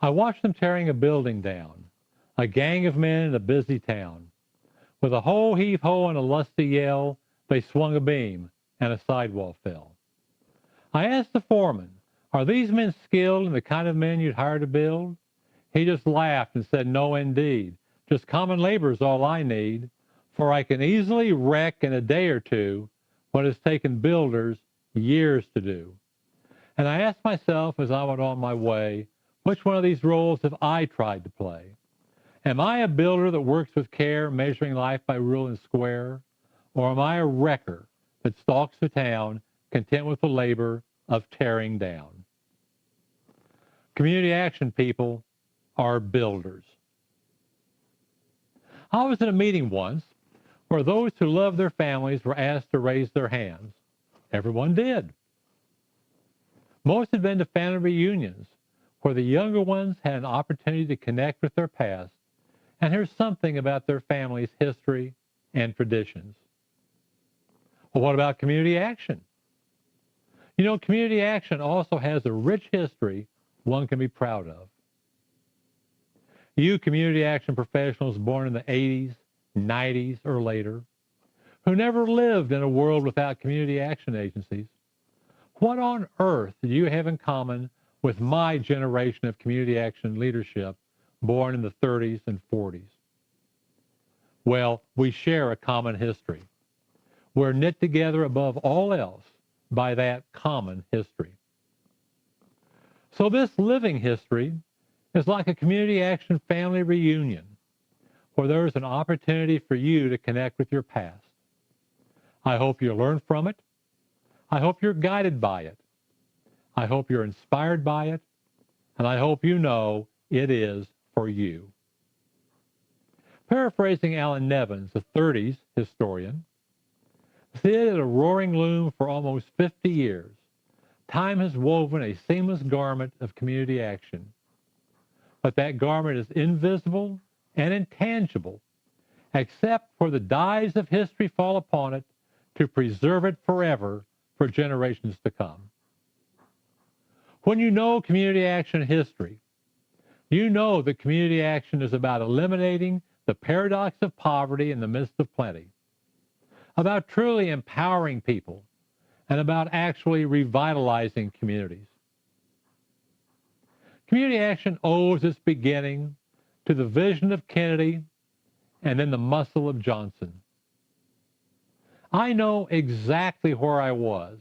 I watched them tearing a building down, a gang of men in a busy town. With a ho heave ho and a lusty yell, they swung a beam, and a sidewall fell. I asked the foreman, "Are these men skilled in the kind of men you'd hire to build?" He just laughed and said, "No, indeed. Just common labor is all I need, for I can easily wreck in a day or two what has taken builders years to do." And I asked myself as I went on my way, which one of these roles have I tried to play? Am I a builder that works with care, measuring life by rule and square? Or am I a wrecker that stalks the town, content with the labor of tearing down? Community action people are builders. I was in a meeting once where those who love their families were asked to raise their hands. Everyone did. Most had been to family reunions where the younger ones had an opportunity to connect with their past and hear something about their family's history and traditions. Well, what about community action? You know, community action also has a rich history one can be proud of. You community action professionals born in the 80s, 90s, or later, who never lived in a world without community action agencies, what on earth do you have in common with my generation of community action leadership born in the 30s and 40s? Well, we share a common history. We're knit together above all else by that common history. So this living history is like a community action family reunion where there's an opportunity for you to connect with your past. I hope you learn from it. I hope you're guided by it. I hope you're inspired by it. And I hope you know it is for you. Paraphrasing Alan Nevins, a 30s historian, "Sit at a roaring loom for almost 50 years. Time has woven a seamless garment of community action. But that garment is invisible and intangible, except for the dyes of history fall upon it to preserve it forever for generations to come." When you know community action history, you know that community action is about eliminating the paradox of poverty in the midst of plenty, about truly empowering people, and about actually revitalizing communities. Community action owes its beginning to the vision of Kennedy and then the muscle of Johnson. I know exactly where I was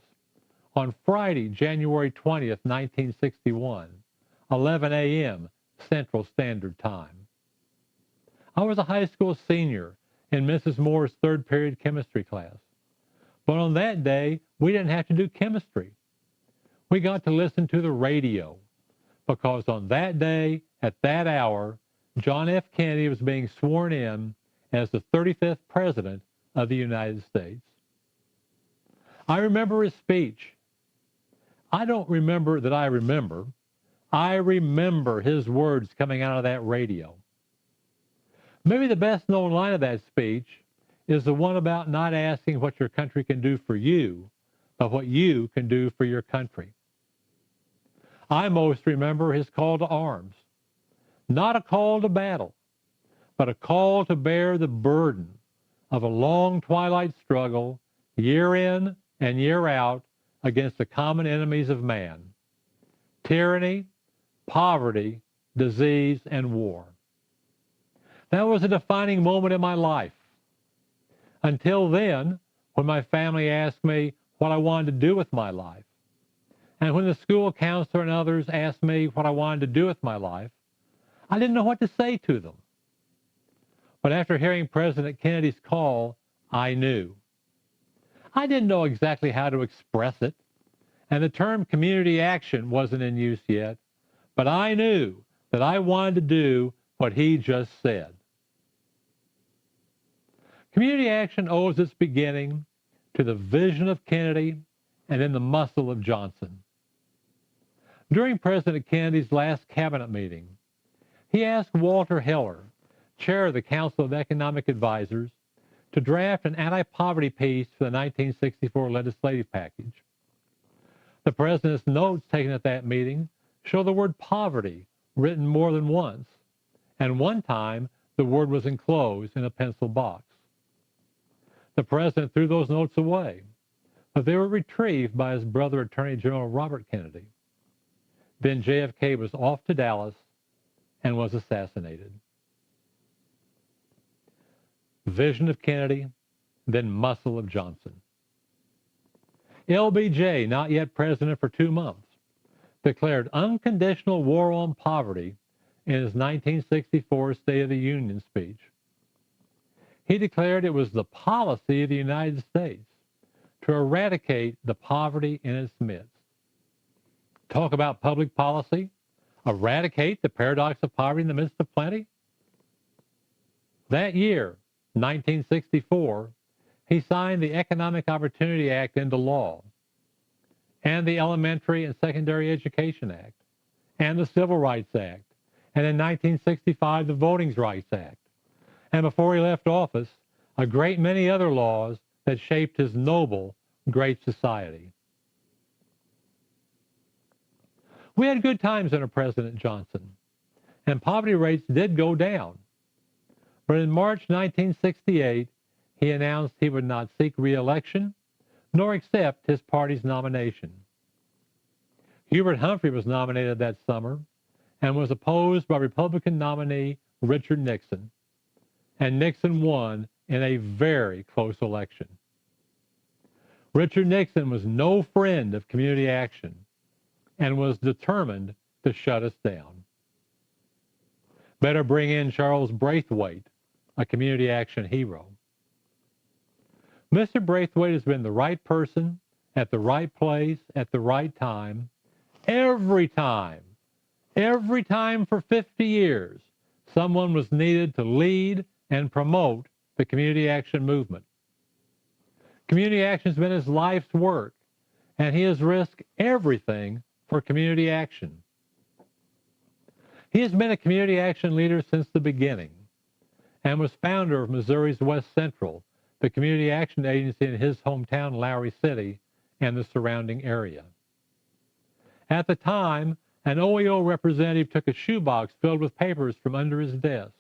on Friday, January 20th, 1961, 11 a.m. Central Standard Time. I was a high school senior in Mrs. Moore's third period chemistry class. But on that day, we didn't have to do chemistry. We got to listen to the radio because on that day, at that hour, John F. Kennedy was being sworn in as the 35th President of the United States. I remember his speech. I don't remember that I remember. I remember his words coming out of that radio. Maybe the best known line of that speech is the one about not asking what your country can do for you, but what you can do for your country. I most remember his call to arms. Not a call to battle, but a call to bear the burden of a long twilight struggle, year in and year out, against the common enemies of man: tyranny, poverty, disease, and war. That was a defining moment in my life. Until then, when my family asked me what I wanted to do with my life, and when the school counselor and others asked me what I wanted to do with my life, I didn't know what to say to them. But after hearing President Kennedy's call, I knew. I didn't know exactly how to express it, and the term community action wasn't in use yet, but I knew that I wanted to do what he just said. Community action owes its beginning to the vision of Kennedy and then the muscle of Johnson. During President Kennedy's last cabinet meeting, he asked Walter Heller, chair of the Council of Economic Advisors, to draft an anti-poverty piece for the 1964 legislative package. The president's notes taken at that meeting show the word poverty written more than once, and one time the word was enclosed in a pencil box. The president threw those notes away, but they were retrieved by his brother, Attorney General Robert Kennedy. Then JFK was off to Dallas and was assassinated. Vision of Kennedy, then muscle of Johnson. LBJ, not yet president for 2 months, declared unconditional war on poverty in his 1964 State of the Union speech. He declared it was the policy of the United States to eradicate the poverty in its midst. Talk about public policy, eradicate the paradox of poverty in the midst of plenty. That year, 1964, he signed the Economic Opportunity Act into law, and the Elementary and Secondary Education Act, and the Civil Rights Act, and in 1965, the Voting Rights Act. And before he left office, a great many other laws that shaped his noble, great society. We had good times under President Johnson, and poverty rates did go down. But in March 1968, he announced he would not seek re-election nor accept his party's nomination. Hubert Humphrey was nominated that summer and was opposed by Republican nominee Richard Nixon, and Nixon won in a very close election. Richard Nixon was no friend of community action and was determined to shut us down. Better bring in Charles Braithwait, a community action hero. Mr. Braithwait has been the right person at the right place at the right time, every time for 50 years, someone was needed to lead and promote the community action movement. Community action has been his life's work, and he has risked everything for community action. He has been a community action leader since the beginning and was founder of Missouri's West Central, the community action agency in his hometown, Lowry City, and the surrounding area. At the time, an OEO representative took a shoebox filled with papers from under his desk,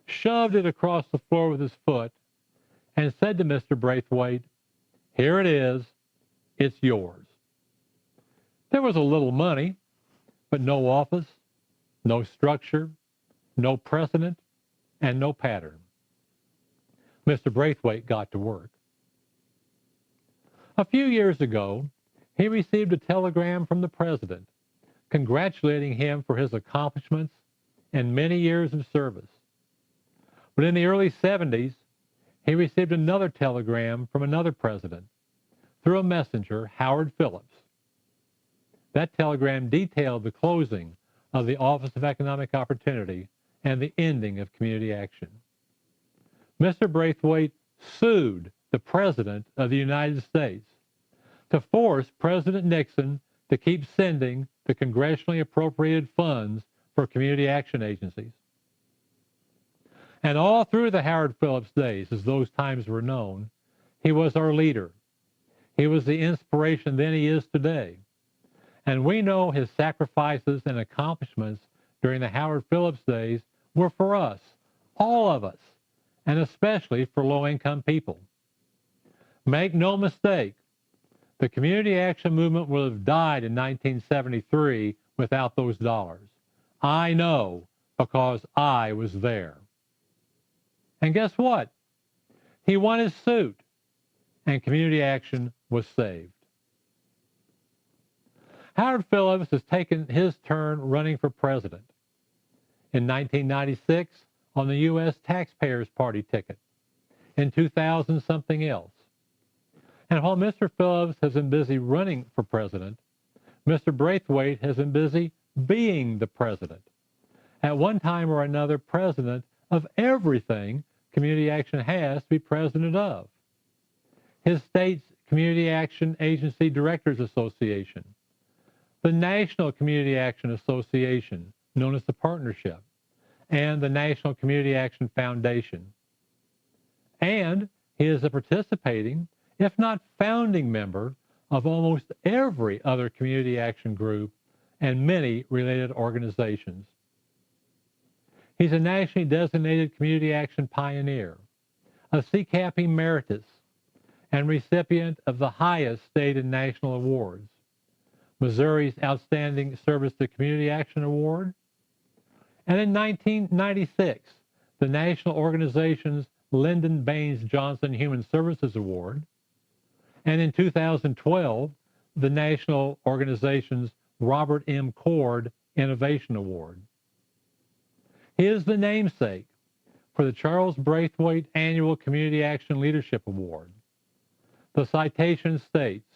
shoved it across the floor with his foot, and said to Mr. Braithwait, "Here it is, it's yours." There was a little money, but no office, no structure, no precedent, and no pattern. Mr. Braithwait got to work. A few years ago, he received a telegram from the president congratulating him for his accomplishments and many years of service. But in the early 70s, he received another telegram from another president through a messenger, Howard Phillips. That telegram detailed the closing of the Office of Economic Opportunity and the ending of community action. Mr. Braithwait sued the President of the United States to force President Nixon to keep sending the congressionally appropriated funds for community action agencies. And all through the Howard Phillips days, as those times were known, he was our leader. He was the inspiration then he is today. And we know his sacrifices and accomplishments during the Howard Phillips days were for us, all of us, and especially for low-income people. Make no mistake, the community action movement would have died in 1973 without those dollars. I know because I was there. And guess what? He won his suit, and community action was saved. Howard Phillips has taken his turn running for president. In 1996, on the U.S. Taxpayers Party ticket. In 2000, something else. And while Mr. Phillips has been busy running for president, Mr. Braithwait has been busy being the president. At one time or another, president of everything community action has to be president of. His state's Community Action Agency Directors Association, the National Community Action Association, known as the Partnership, and the National Community Action Foundation. And he is a participating, if not founding member, of almost every other community action group and many related organizations. He's a nationally designated community action pioneer, a CCAP emeritus, and recipient of the highest state and national awards, Missouri's Outstanding Service to Community Action Award, and in 1996, the national organization's Lyndon Baines Johnson Human Services Award, and in 2012, the national organization's Robert M. Cord Innovation Award. He is the namesake for the Charles Braithwait Annual Community Action Leadership Award. The citation states,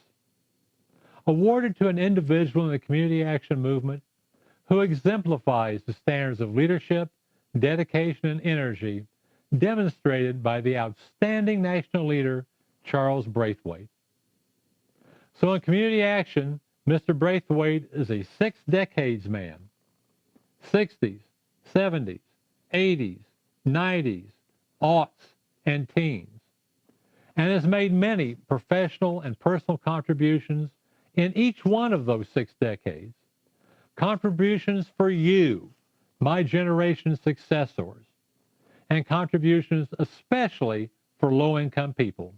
awarded to an individual in the community action movement who exemplifies the standards of leadership, dedication, and energy demonstrated by the outstanding national leader, Charles Braithwait. So in community action, Mr. Braithwait is a 6 decades man, 60s, 70s, 80s, 90s, aughts, and teens, and has made many professional and personal contributions in each one of those 6 decades. Contributions for you, my generation's successors, and contributions especially for low-income people.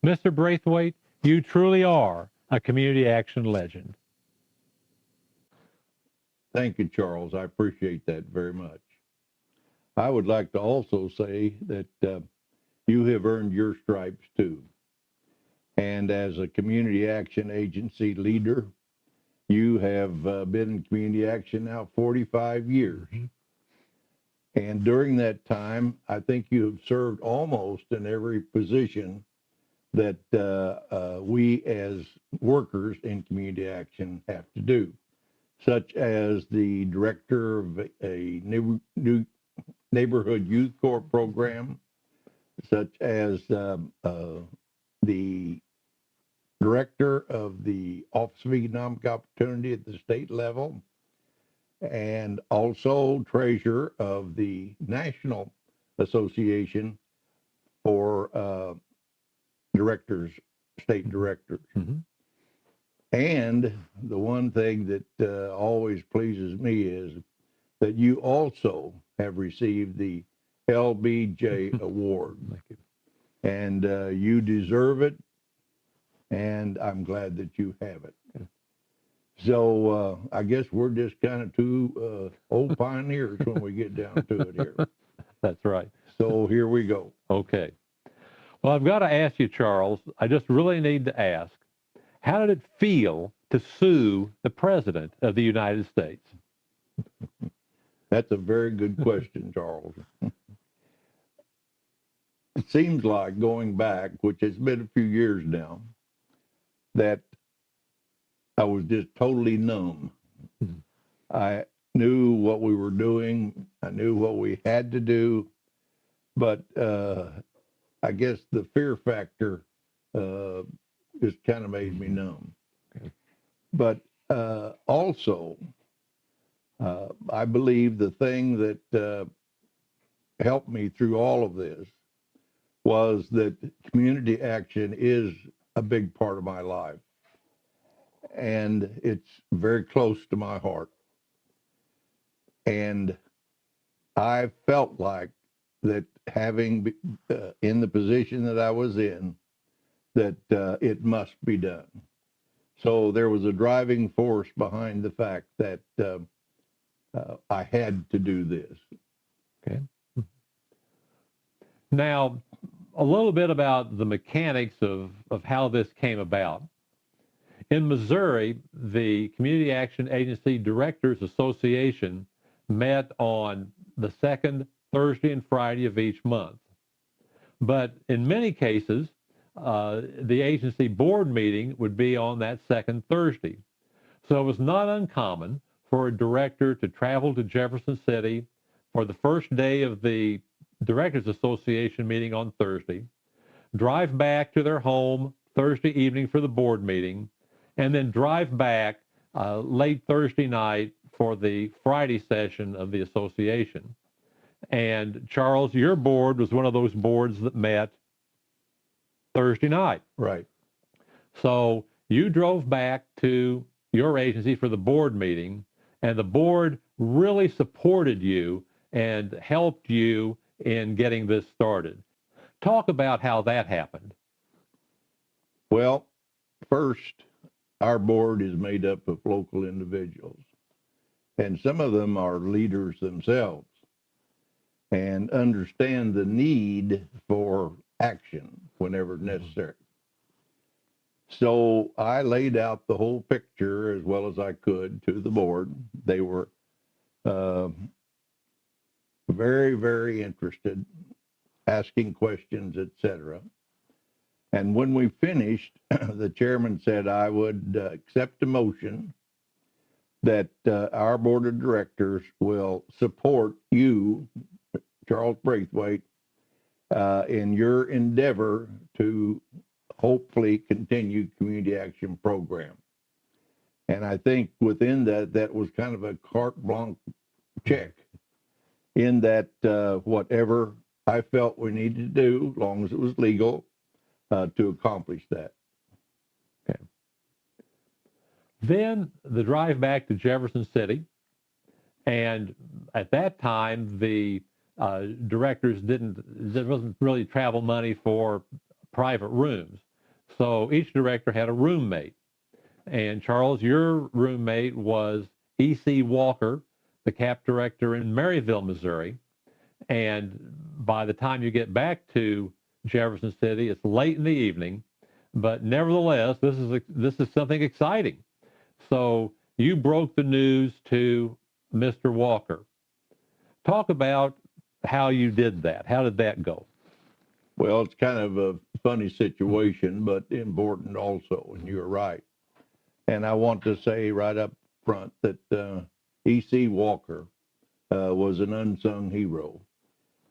Mr. Braithwait, you truly are a community action legend. Thank you, Charles. I appreciate that very much. I would like to also say that you have earned your stripes too. And as a community action agency leader, you have been in community action now 45 years. And during that time, I think you have served almost in every position that we as workers in community action have to do, such as the director of a new neighborhood youth corps program, such as the director of the Office of Economic Opportunity at the state level, and also treasurer of the National Association for directors, state directors. Mm-hmm. And the one thing that always pleases me is that you also have received the LBJ Award. Thank you. And you deserve it, and I'm glad that you have it. So I guess we're just kind of two old pioneers when we get down to it here. That's right. So here we go. Okay. Well, I've got to ask you, Charles, I just really need to ask, how did it feel to sue the President of the United States? That's a very good question, Charles. It seems like going back, which has been a few years now, that I was just totally numb. Mm-hmm. I knew what we were doing. I knew what we had to do. But I guess the fear factor just kind of made me numb. Okay. But also, I believe the thing that helped me through all of this was that community action is a big part of my life. And it's very close to my heart. And I felt like that having in the position that I was in, that it must be done. So there was a driving force behind the fact that I had to do this. Okay. Now, a little bit about the mechanics of how this came about. In Missouri, the Community Action Agency Directors Association met on the second Thursday and Friday of each month. But in many cases, the agency board meeting would be on that second Thursday. So it was not uncommon for a director to travel to Jefferson City for the first day of the Directors Association meeting on Thursday, drive back to their home Thursday evening for the board meeting, and then drive back late Thursday night for the Friday session of the association. And Charles, your board was one of those boards that met Thursday night. Right. So you drove back to your agency for the board meeting, and the board really supported you and helped you in getting this started. Talk about how that happened. Well, first, our board is made up of local individuals, and some of them are leaders themselves and understand the need for action whenever necessary. So I laid out the whole picture as well as I could to the board. They were uh, very, very interested, asking questions, etc. And when we finished, the chairman said I would accept a motion that our board of directors will support you, Charles Braithwait, in your endeavor to hopefully continue community action program. And I think within that, that was kind of a carte blanche check in that whatever I felt we needed to do, as long as it was legal, to accomplish that. Okay. Then the drive back to Jefferson City, and at that time the directors there wasn't really travel money for private rooms, so each director had a roommate. And Charles, your roommate was E.C. Walker, the CAP director in Maryville, Missouri. And by the time you get back to Jefferson City, it's late in the evening, but nevertheless, this is something exciting. So you broke the news to Mr. Walker. Talk about how you did that. How did that go? Well, it's kind of a funny situation, but important also, and you're right. And I want to say right up front that E.C. Walker was an unsung hero,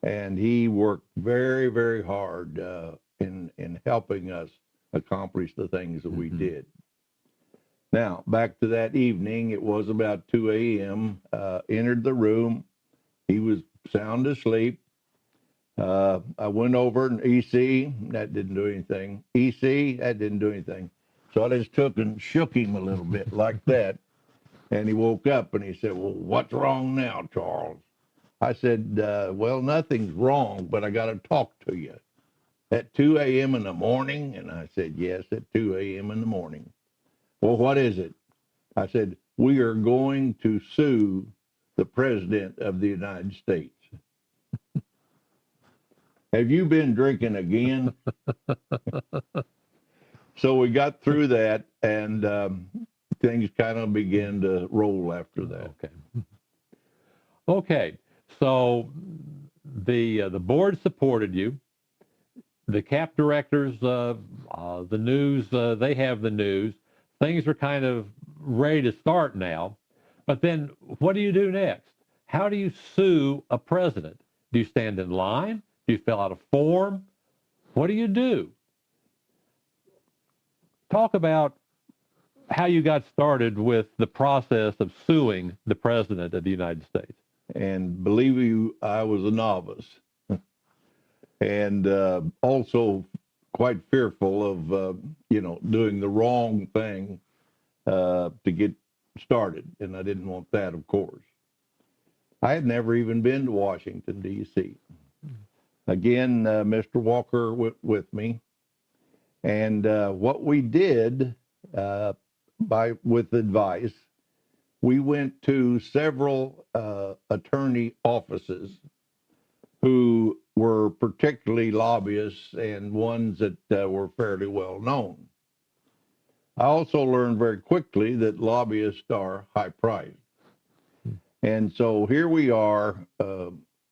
and he worked very, very hard in helping us accomplish the things that we did. Now, back to that evening, it was about 2 a.m., entered the room. He was sound asleep. I went over and EC, that didn't do anything. EC, that didn't do anything. So I just took and shook him a little bit like that. And he woke up and he said, well, what's wrong now, Charles? I said, well, nothing's wrong, but I got to talk to you. At 2 a.m. in the morning? And I said, yes, at 2 a.m. in the morning. Well, what is it? I said, we are going to sue the President of the United States. Have you been drinking again? So we got through that, and things kind of began to roll after that. Okay. Okay. So the board supported you. The CAP directors, the news, they have the news. Things are kind of ready to start now. But then what do you do next? How do you sue a president? Do you stand in line? Do you fill out a form? What do you do? Talk about how you got started with the process of suing the President of the United States. And believe you, I was a novice and also quite fearful of, doing the wrong thing to get started. And I didn't want that, of course. I had never even been to Washington, D.C. Again, Mr. Walker went with me. And what we did with advice, we went to several attorney offices who were particularly lobbyists and ones that were fairly well known. I also learned very quickly that lobbyists are high priced. And so here we are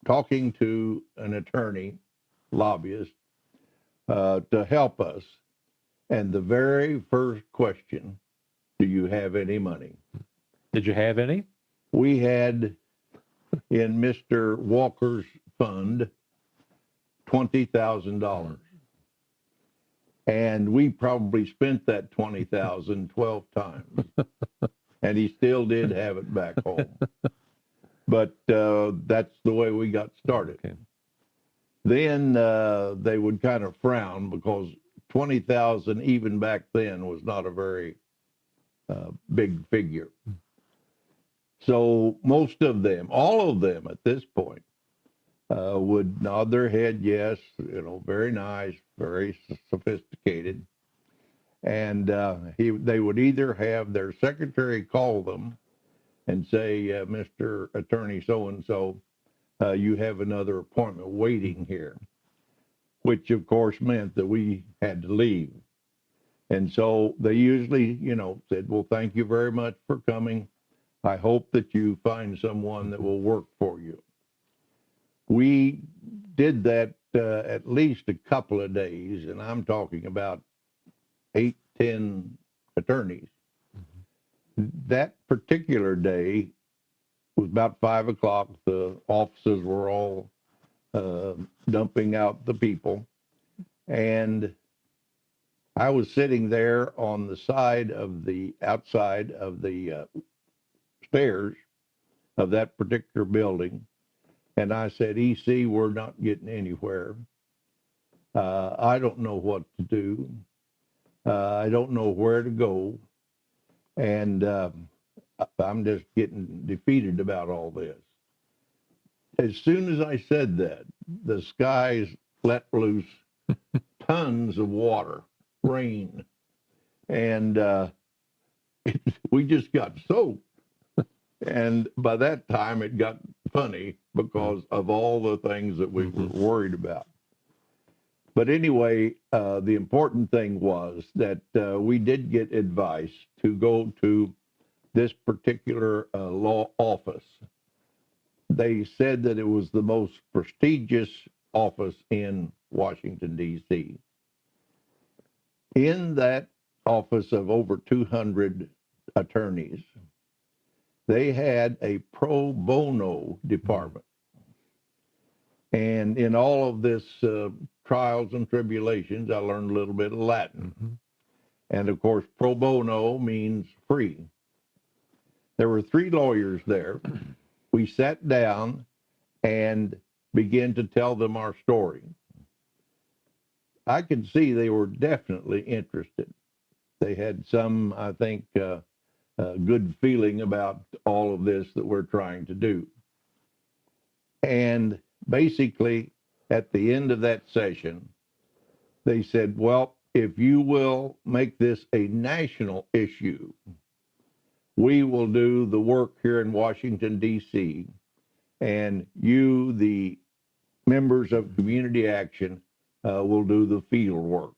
talking to an attorney, lobbyist, to help us. And the very first question, do you have any money? Did you have any? We had in Mr. Walker's fund $20,000. And we probably spent that $20,000 12 times. And he still did have it back home. But that's the way we got started. Okay. Then they would kind of frown because 20,000 even back then was not a very big figure. So most of them, all of them at this point, would nod their head yes, very nice, very sophisticated. And they would either have their secretary call them and say, Mr. Attorney so-and-so, you have another appointment waiting here, which of course meant that we had to leave. And so they usually, said, well, thank you very much for coming. I hope that you find someone that will work for you. We did that at least a couple of days, and I'm talking about 8, 10 attorneys. That particular day was about 5 o'clock. The offices were all dumping out the people. And I was sitting there on the outside of the stairs of that particular building. And I said, EC, we're not getting anywhere. I don't know what to do. I don't know where to go. And I'm just getting defeated about all this. As soon as I said that, the skies let loose tons of water, rain, and we just got soaked. And by that time, it got funny because of all the things that we were worried about. But anyway, the important thing was that we did get advice to go to this particular law office. They said that it was the most prestigious office in Washington, D.C. In that office of over 200 attorneys, they had a pro bono department. And in all of this trials and tribulations, I learned a little bit of Latin. And of course, pro bono means free. There were 3 lawyers there. We sat down and began to tell them our story. I could see they were definitely interested. They had some, I think, good feeling about all of this that we're trying to do. And basically, at the end of that session, they said, well, if you will make this a national issue, we will do the work here in Washington, D.C., and you, the members of Community Action, will do the field work.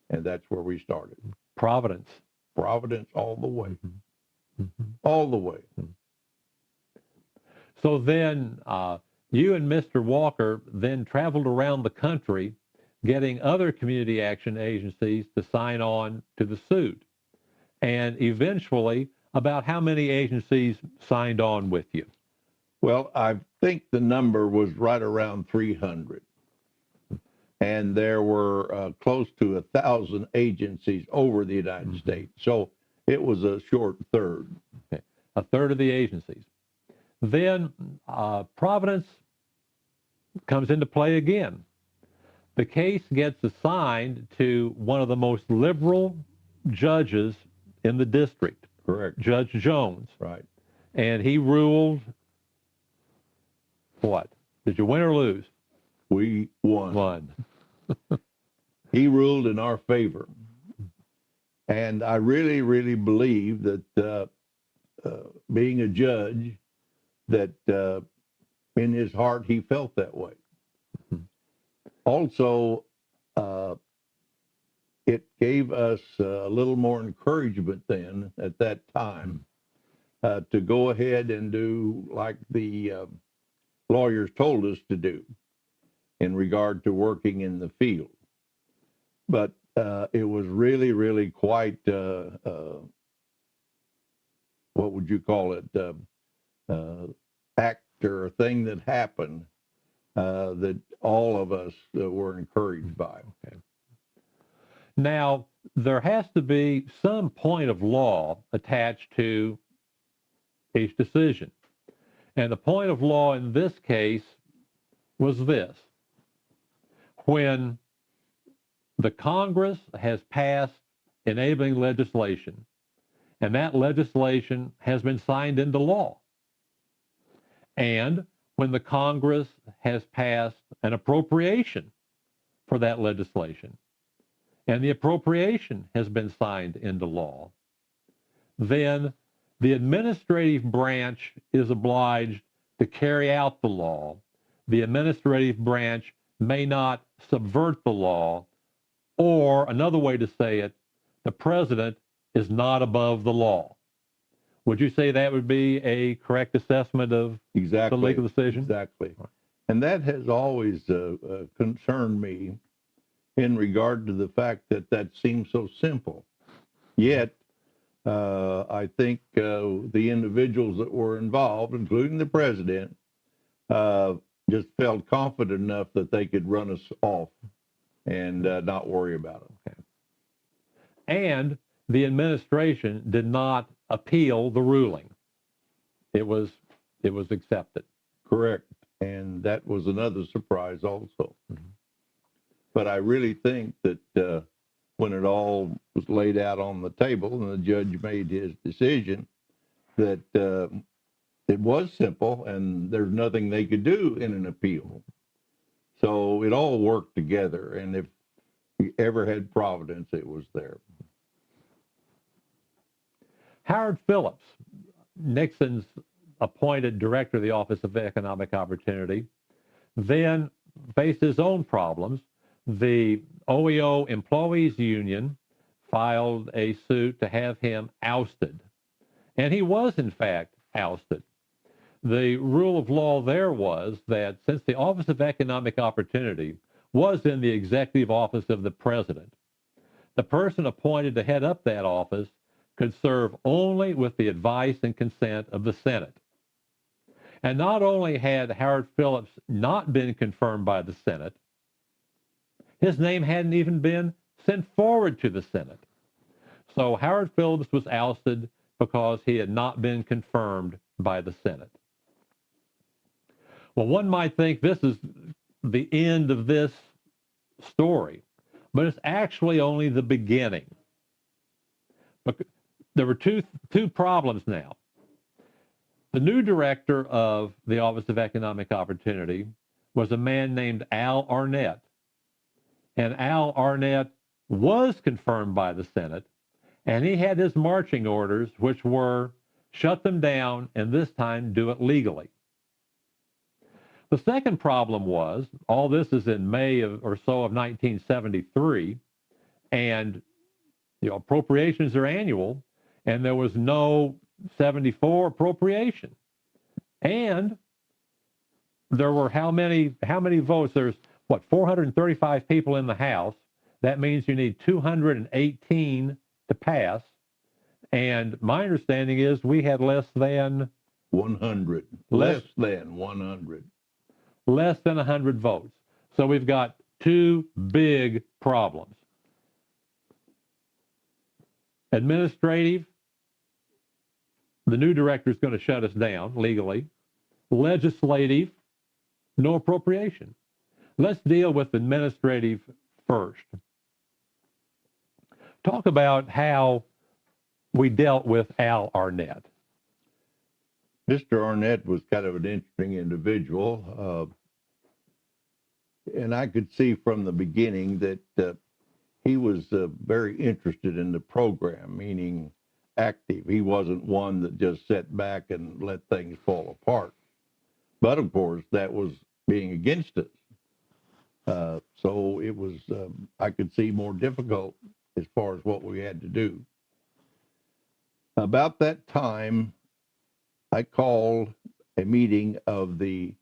And that's where we started. Providence All the way. All the way. So then you and Mr. Walker then traveled around the country getting other community action agencies to sign on to the suit. And eventually, about how many agencies signed on with you? Well, I think the number was right around 300. And there were close to 1,000 agencies over the United States. So it was a short third. Okay. A third of the agencies. Then Providence comes into play again. The case gets assigned to one of the most liberal judges in the district. Correct. Judge Jones. Right. And he ruled what? Did you win or lose? We won. Won. He ruled in our favor. And I really, really believe that being a judge, that in his heart he felt that way. Also, it gave us a little more encouragement then at that time to go ahead and do like the lawyers told us to do in regard to working in the field. But it was really, really quite, what would you call it, act or thing that happened that all of us were encouraged by. Okay. Now, there has to be some point of law attached to each decision. And the point of law in this case was this. When the Congress has passed enabling legislation and that legislation has been signed into law. And when the Congress has passed an appropriation for that legislation, and the appropriation has been signed into law, then the administrative branch is obliged to carry out the law. The administrative branch may not subvert the law, or another way to say it, the president is not above the law. Would you say that would be a correct assessment of the legal decision? Exactly. And that has always concerned me in regard to the fact that that seems so simple. Yet, I think the individuals that were involved, including the president, just felt confident enough that they could run us off and not worry about it. Okay. And the administration did not appeal the ruling. It was accepted. Correct. And that was another surprise also. Mm-hmm. But I really think that when it all was laid out on the table and the judge made his decision, that it was simple and there's nothing they could do in an appeal. So it all worked together. And if we ever had Providence, it was there. Howard Phillips, Nixon's appointed director of the Office of Economic Opportunity, then faced his own problems. The OEO Employees Union filed a suit to have him ousted. And he was, in fact, ousted. The rule of law there was that since the Office of Economic Opportunity was in the executive office of the president, the person appointed to head up that office could serve only with the advice and consent of the Senate. And not only had Howard Phillips not been confirmed by the Senate, his name hadn't even been sent forward to the Senate. So Howard Phillips was ousted because he had not been confirmed by the Senate. Well, one might think this is the end of this story, but it's actually only the beginning. There were two problems now. The new director of the Office of Economic Opportunity was a man named Al Arnett. And Al Arnett was confirmed by the Senate, and he had his marching orders, which were shut them down and this time do it legally. The second problem was, all this is in May or so of 1973, and appropriations are annual, and there was no 74 appropriation. And there were how many votes? There's 435 people in the House. That means you need 218 to pass. And my understanding is we had less than 100. Less than 100. Less than 100 votes. So we've got two big problems. Administrative, the new director is going to shut us down legally. Legislative, no appropriation. Let's deal with administrative first. Talk about how we dealt with Al Arnett. Mr. Arnett was kind of an interesting individual. And I could see from the beginning that he was very interested in the program, meaning active. He wasn't one that just sat back and let things fall apart. But of course, that was being against us. So it was, I could see, more difficult as far as what we had to do. About that time, I called a meeting of the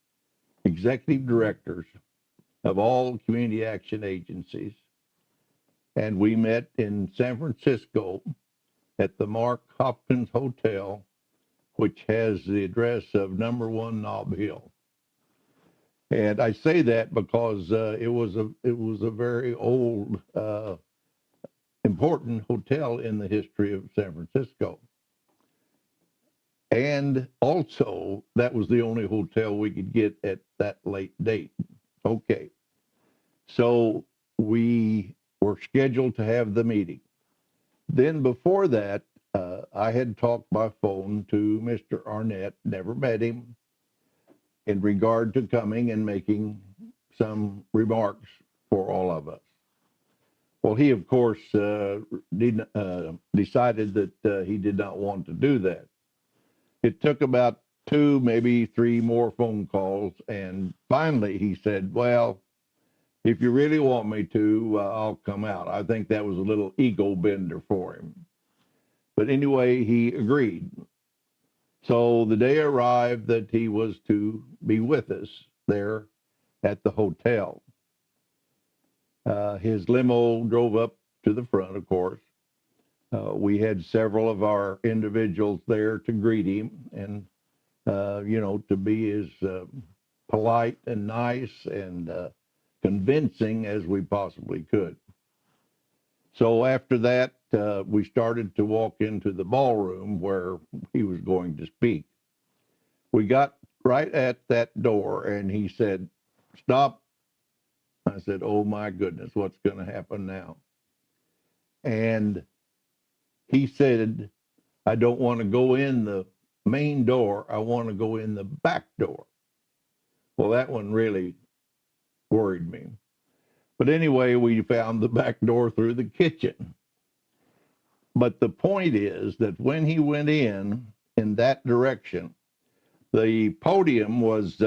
executive directors of all community action agencies, and we met in San Francisco at the Mark Hopkins Hotel, which has the address of number 1 Nob Hill. And I say that because it was a very old, important hotel in the history of San Francisco. And also, that was the only hotel we could get at that late date. Okay. So we were scheduled to have the meeting. Then before that, I had talked by phone to Mr. Arnett, never met him, in regard to coming and making some remarks for all of us. Well, he, of course, decided that he did not want to do that. It took about 2, maybe 3 more phone calls, and finally he said, well, if you really want me to, I'll come out. I think that was a little ego bender for him. But anyway, he agreed. So the day arrived that he was to be with us there at the hotel. His limo drove up to the front, of course. We had several of our individuals there to greet him and, to be as polite and nice and convincing as we possibly could. So after that, we started to walk into the ballroom where he was going to speak. We got right at that door and he said, stop. I said, oh my goodness, what's going to happen now? And he said, I don't want to go in the main door. I want to go in the back door. Well, that one really worried me. But anyway, we found the back door through the kitchen. But the point is that when he went in that direction, the podium was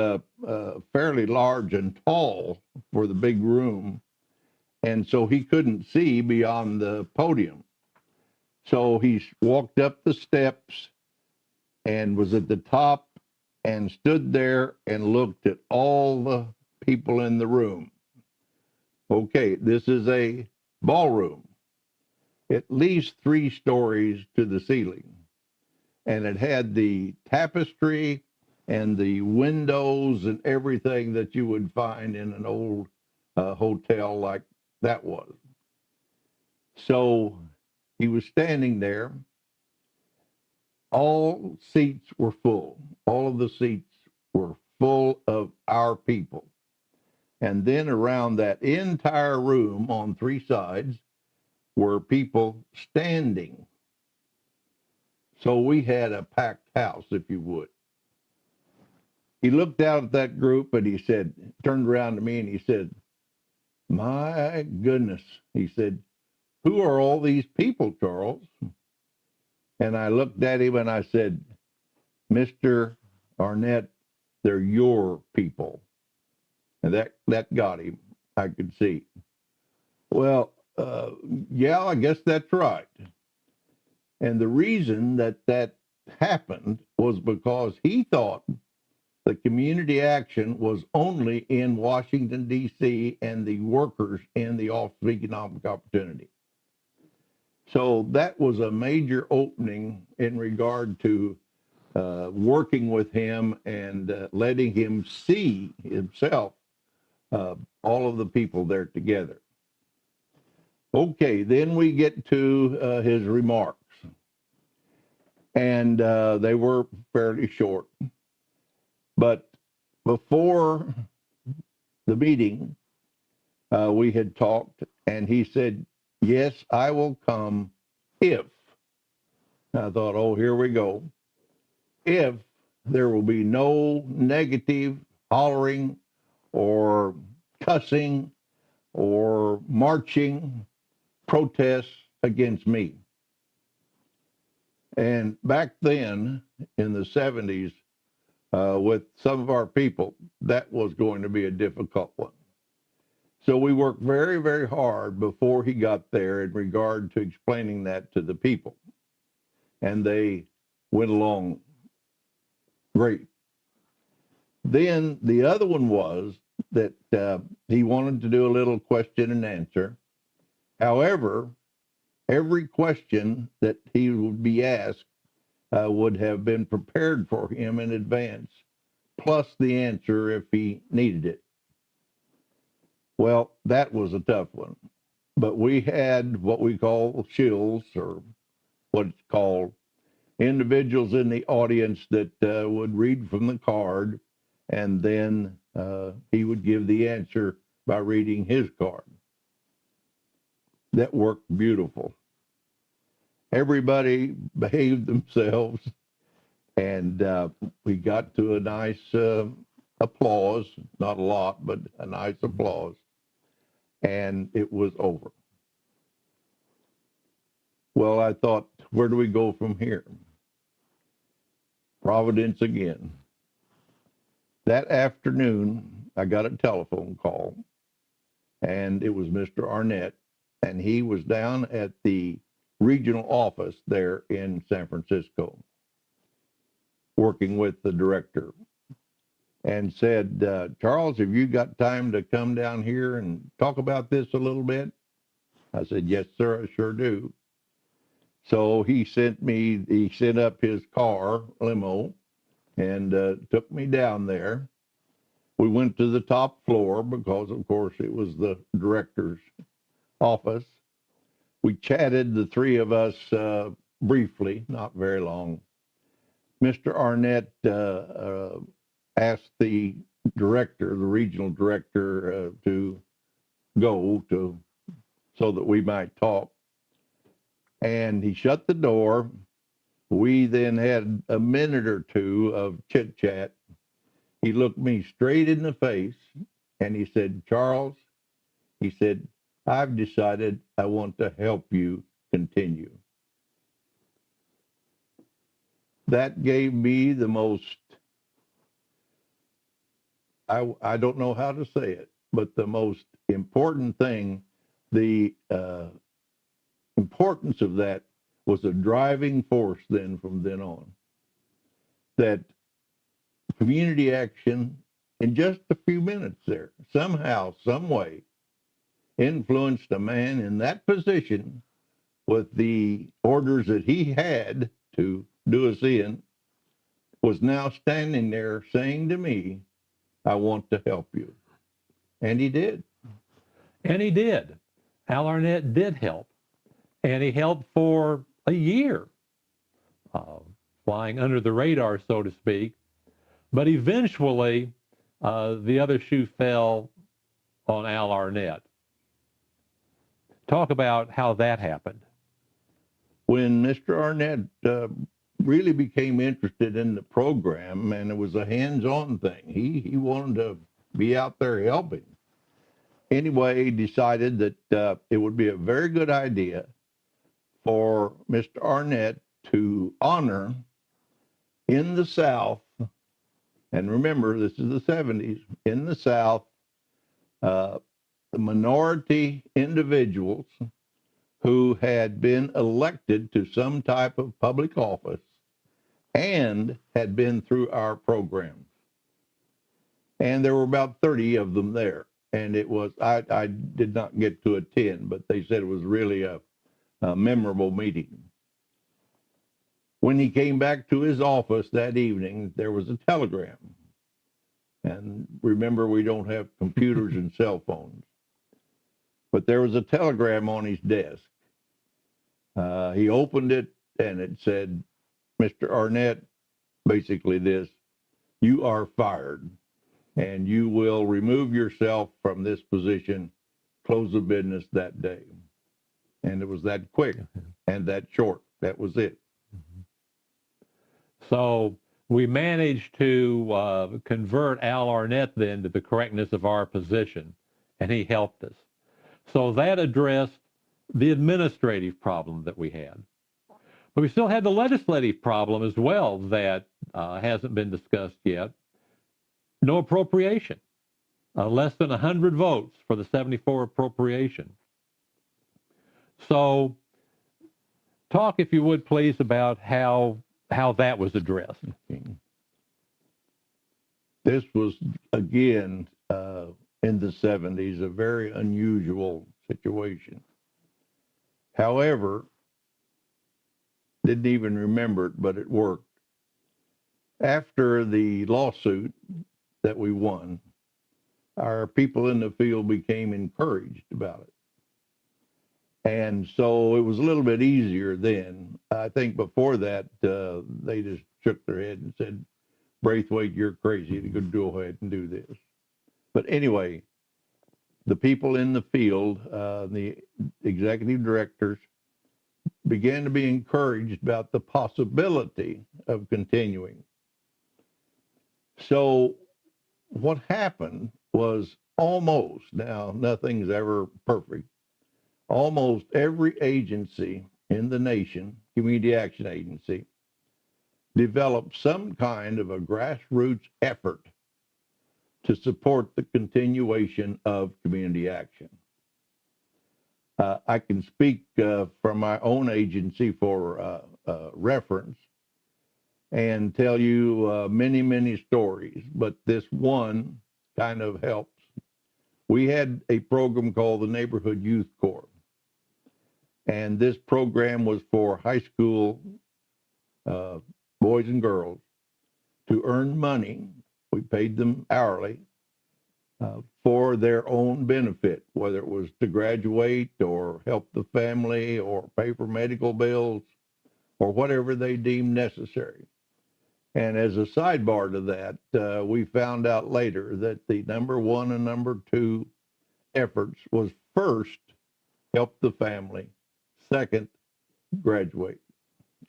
fairly large and tall for the big room, and so he couldn't see beyond the podium. So he walked up the steps and was at the top and stood there and looked at all the people in the room. Okay, this is a ballroom, at least 3 stories to the ceiling. And it had the tapestry and the windows and everything that you would find in an old hotel like that was. So he was standing there. All seats were full. All of the seats were full of our people. And then around that entire room on 3 sides were people standing. So we had a packed house, if you would. He looked out at that group and he said, turned around to me and he said, my goodness, he said, who are all these people, Charles? And I looked at him and I said, Mr. Arnett, they're your people. And that got him, I could see. Well, yeah, I guess that's right. And the reason that happened was because he thought the community action was only in Washington, D.C., and the workers in the Office of Economic Opportunity. So that was a major opening in regard to working with him and letting him see himself, all of the people there together. Okay, then we get to his remarks. And they were fairly short. But before the meeting, we had talked, and he said, yes, I will come if. I thought, oh, here we go. If there will be no negative hollering or cussing or marching protests against me. And back then, in the 70s, with some of our people, that was going to be a difficult one. So we worked very, very hard before he got there in regard to explaining that to the people. And they went along great. Then the other one was that he wanted to do a little question and answer. However, every question that he would be asked would have been prepared for him in advance, plus the answer if he needed it. Well, that was a tough one. But we had what we call shills, or what it's called, individuals in the audience that would read from the card, and then he would give the answer by reading his card. That worked beautiful. everybody behaved themselves, and we got to a nice applause, not a lot, but a nice applause, and it was over. Well, I thought, where do we go from here? Providence again. That afternoon, I got a telephone call, and it was Mr. Arnett, and he was down at the regional office there in San Francisco, working with the director, and said, Charles, have you got time to come down here and talk about this a little bit? I said, yes, sir, I sure do. So he sent up his car, limo, and took me down there. We went to the top floor because, of course, it was the director's office. We chatted, the three of us, briefly, not very long. Mr. Arnett asked the director, the regional director, to go to so that we might talk. And he shut the door. We then had a minute or two of chit chat. He looked me straight in the face and he said, Charles, he said, I've decided I want to help you continue. That gave me the most, I don't know how to say it, but the most important thing, the importance of that was a driving force then from then on. That community action in just a few minutes there, somehow, some way, influenced a man in that position with the orders that he had to do us in, was now standing there saying to me, I want to help you. And he did. And he did. Al Arnett did help. And he helped for a year, flying under the radar, so to speak. But eventually, the other shoe fell on Al Arnett. Talk about how that happened. When Mr. Arnett really became interested in the program, and it was a hands-on thing, he wanted to be out there helping. Anyway, he decided that it would be a very good idea for Mr. Arnett to honor in the South, and remember, this is the 70s, in the South, the minority individuals who had been elected to some type of public office and had been through our program. And there were about 30 of them there. And it was, I did not get to attend, but they said it was really a memorable meeting. When he came back to his office that evening, there was a telegram. And remember, we don't have computers and cell phones. But there was a telegram on his desk. He opened it, and it said, Mr. Arnett, basically this, you are fired, and you will remove yourself from this position, close the business that day. And it was that quick and that short. That was it. So we managed to convert Al Arnett then to the correctness of our position, and he helped us. So that addressed the administrative problem that we had. But we still had the legislative problem as well that hasn't been discussed yet. No appropriation. Less than 100 votes for the 74 appropriation. So talk, if you would, please, about how that was addressed. This was, again, in the 70s, a very unusual situation. However, didn't even remember it, but it worked. After the lawsuit that we won, our people in the field became encouraged about it. And so it was a little bit easier then. I think before that, they just shook their head and said, Braithwait, you're crazy to go ahead and do this. But anyway, the people in the field, the executive directors, began to be encouraged about the possibility of continuing. So what happened was almost, now nothing's ever perfect, almost every agency in the nation, community action agency, developed some kind of a grassroots effort to support the continuation of community action. I can speak from my own agency for reference and tell you many, many stories, but this one kind of helps. We had a program called the Neighborhood Youth Corps, and this program was for high school boys and girls to earn money. We paid them hourly for their own benefit, whether it was to graduate or help the family or pay for medical bills or whatever they deemed necessary. And as a sidebar to that, we found out later that the number one and number two efforts was first, help the family, second, graduate.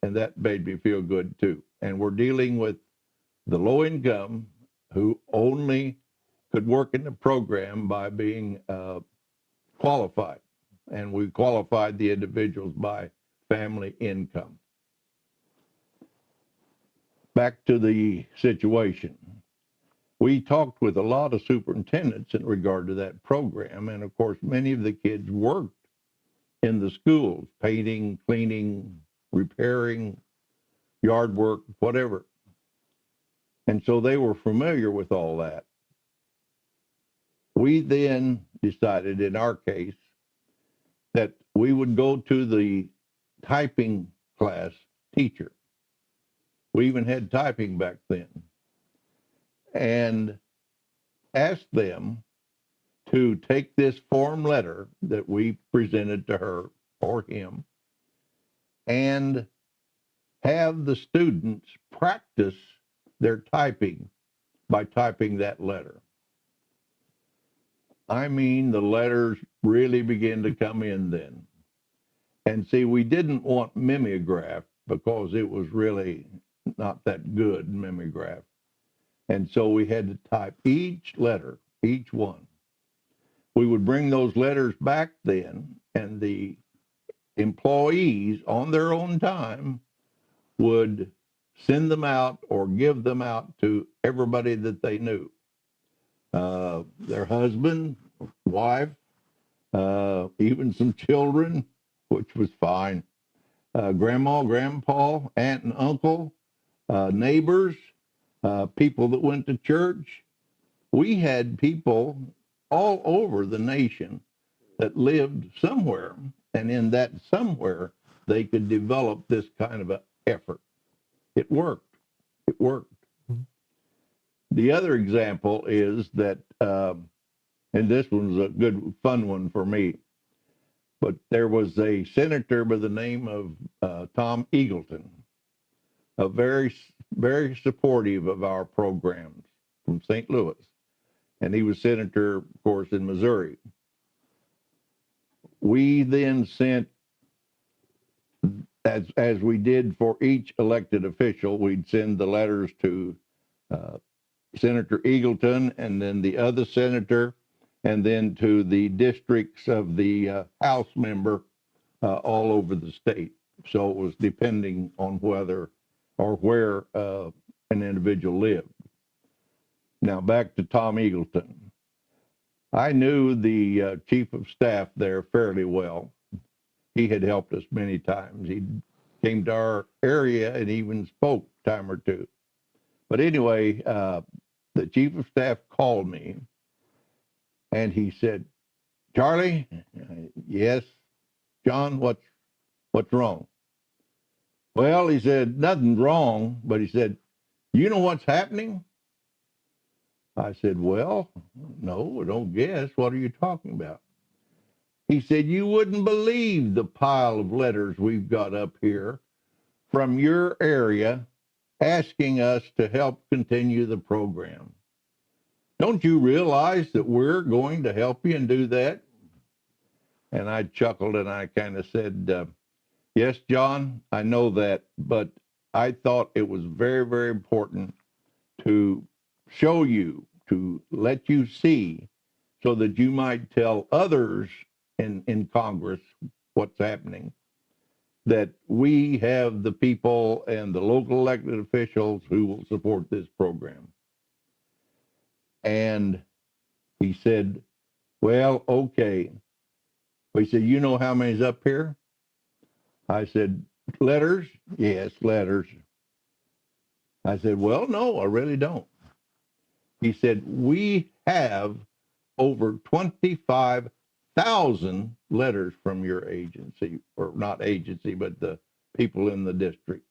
And that made me feel good too. And we're dealing with the low income who only could work in the program by being qualified. And we qualified the individuals by family income. Back to the situation. We talked with a lot of superintendents in regard to that program. And of course, many of the kids worked in the schools, painting, cleaning, repairing, yard work, whatever. And so they were familiar with all that. We then decided, in our case, that we would go to the typing class teacher. We even had typing back then. And asked them to take this form letter that we presented to her or him and have the students practice their typing by typing that letter. I mean, the letters really began to come in then. And see, we didn't want mimeograph because it was really not that good mimeograph. And so we had to type each letter, each one. We would bring those letters back then, and the employees on their own time would send them out or give them out to everybody that they knew. Their husband, wife, even some children, which was fine. Grandma, grandpa, aunt and uncle, neighbors, people that went to church. We had people all over the nation that lived somewhere, and in that somewhere, they could develop this kind of an effort. It worked. It worked. Mm-hmm. The other example is that, and this one's a good, fun one for me, but there was a senator by the name of Tom Eagleton, a very, very supportive of our programs from St. Louis. And he was senator, of course, in Missouri. We then sent, as we did for each elected official, we'd send the letters to Senator Eagleton and then the other senator, and then to the districts of the House member all over the state. So it was depending on whether or where an individual lived. Now back to Tom Eagleton. I knew the chief of staff there fairly well. He had helped us many times. He came to our area and even spoke a time or two. But anyway, the chief of staff called me and he said, "Charlie," "Yes, John, what's wrong?" "Well," he said, "nothing's wrong," but he said, "You know what's happening?" I said, "Well, no, I don't guess. What are you talking about?" He said, "You wouldn't believe the pile of letters we've got up here from your area asking us to help continue the program. Don't you realize that we're going to help you and do that?" And I chuckled and I kind of said, Yes, John, I know that, but I thought it was very, very important to show you, to let you see, so that you might tell others in Congress what's happening, that we have the people and the local elected officials who will support this program. And he said, well, okay. He said, you know how many's up here? I said, letters? Yes, letters. I said, well, no, I really don't. He said, we have over 25,000 letters from your agency, or not agency, but the people in the district.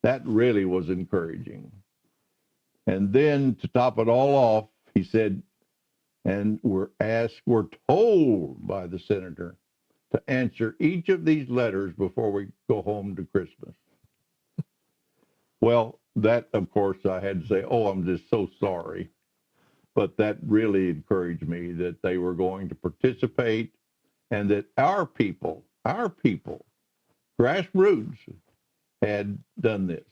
That really was encouraging. And then to top it all off, he said, and we're told by the senator to answer each of these letters before we go home to Christmas. Well, that, of course, I had to say, oh, I'm just so sorry. But that really encouraged me that they were going to participate and that our people, grassroots, had done this.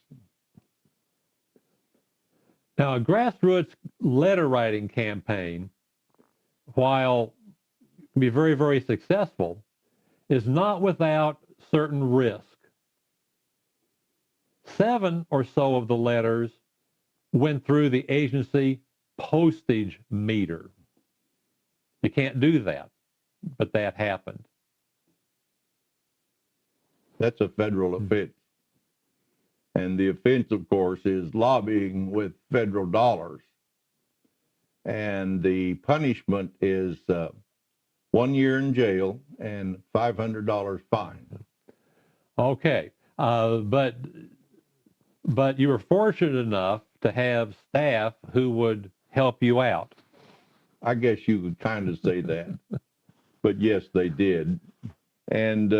Now, a grassroots letter writing campaign, while be very, very successful, is not without certain risk. 7 or so of the letters went through the agency postage meter. You can't do that, but that happened. That's a federal offense. And the offense, of course, is lobbying with federal dollars. And the punishment is 1 year in jail and $500 fine. Okay, but you were fortunate enough to have staff who would help you out. I guess you could kind of say that. But yes, they did. And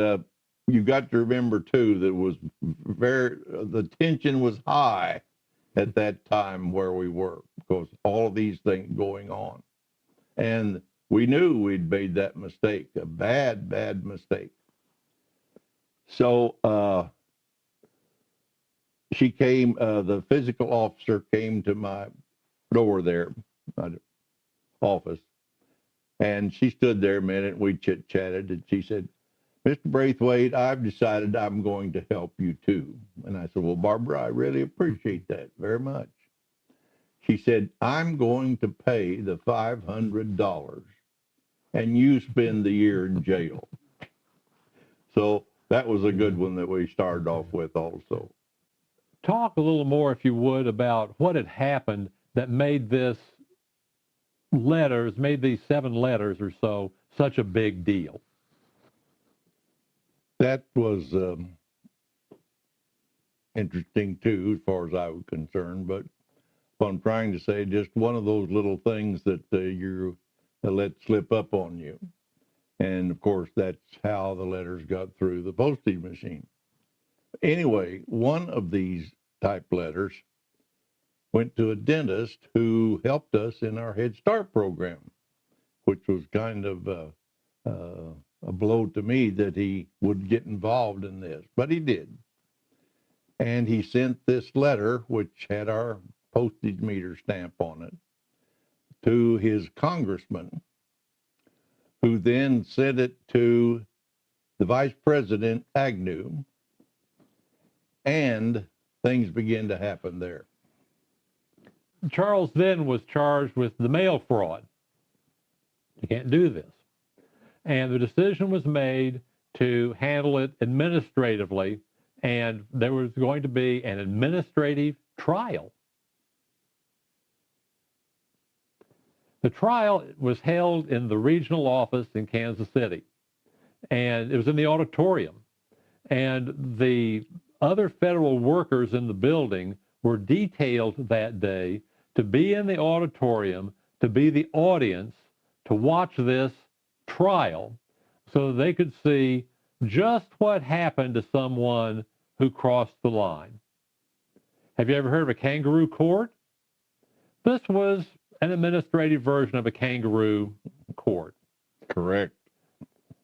you've got to remember, too, that it was the tension was high at that time where we were, because all of these things going on. And we knew we'd made that mistake, a bad, bad mistake. So she came, the physical officer came to my door there, my office, and she stood there a minute. We chit-chatted, and she said, Mr. Braithwait, I've decided I'm going to help you too. And I said, well, Barbara, I really appreciate that very much. She said, I'm going to pay the $500 and you spend the year in jail. So that was a good one that we started off with also. Talk a little more, if you would, about what had happened that made these 7 letters or so, such a big deal. That was interesting too, as far as I was concerned. But what I'm trying to say, just one of those little things that you let slip up on you. And of course, that's how the letters got through the postage machine. Anyway, one of these type letters went to a dentist who helped us in our Head Start program, which was kind of a blow to me that he would get involved in this, but he did. And he sent this letter, which had our postage meter stamp on it, to his congressman, who then sent it to the Vice President Agnew, and things began to happen there. Charles then was charged with the mail fraud. You can't do this. And the decision was made to handle it administratively, and there was going to be an administrative trial. The trial was held in the regional office in Kansas City, and it was in the auditorium. And the other federal workers in the building were detailed that day to be in the auditorium, to be the audience, to watch this trial so that they could see just what happened to someone who crossed the line. Have you ever heard of a kangaroo court? This was an administrative version of a kangaroo court. Correct.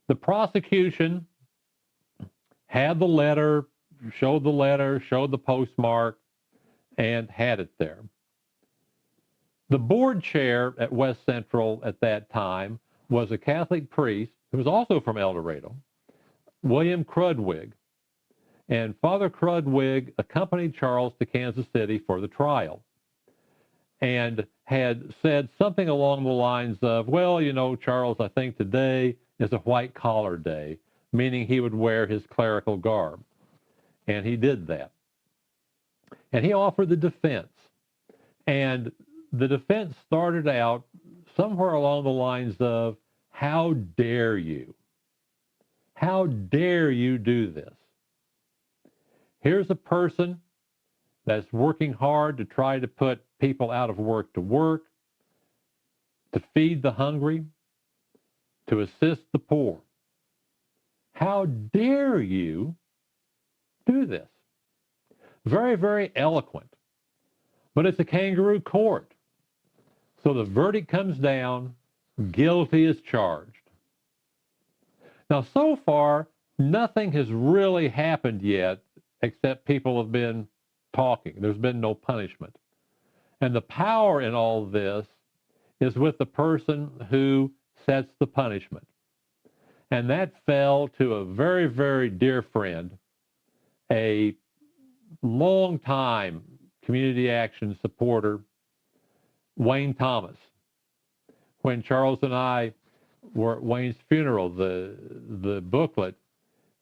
The prosecution had the letter, showed the postmark, and had it there. The board chair at West Central at that time was a Catholic priest who was also from El Dorado, William Crudwig. And Father Crudwig accompanied Charles to Kansas City for the trial and had said something along the lines of, well, you know, Charles, I think today is a white collar day, meaning he would wear his clerical garb. And he did that. And he offered the defense. And the defense started out somewhere along the lines of, how dare you? How dare you do this? Here's a person that's working hard to try to put people out of work to work, to feed the hungry, to assist the poor. How dare you do this? Very, very eloquent. But it's a kangaroo court. So the verdict comes down, guilty as charged. Now, so far, nothing has really happened yet except people have been talking. There's been no punishment. And the power in all this is with the person who sets the punishment. And that fell to a very, very dear friend, a long-time community action supporter, Wayne Thomas. When Charles and I were at Wayne's funeral, the booklet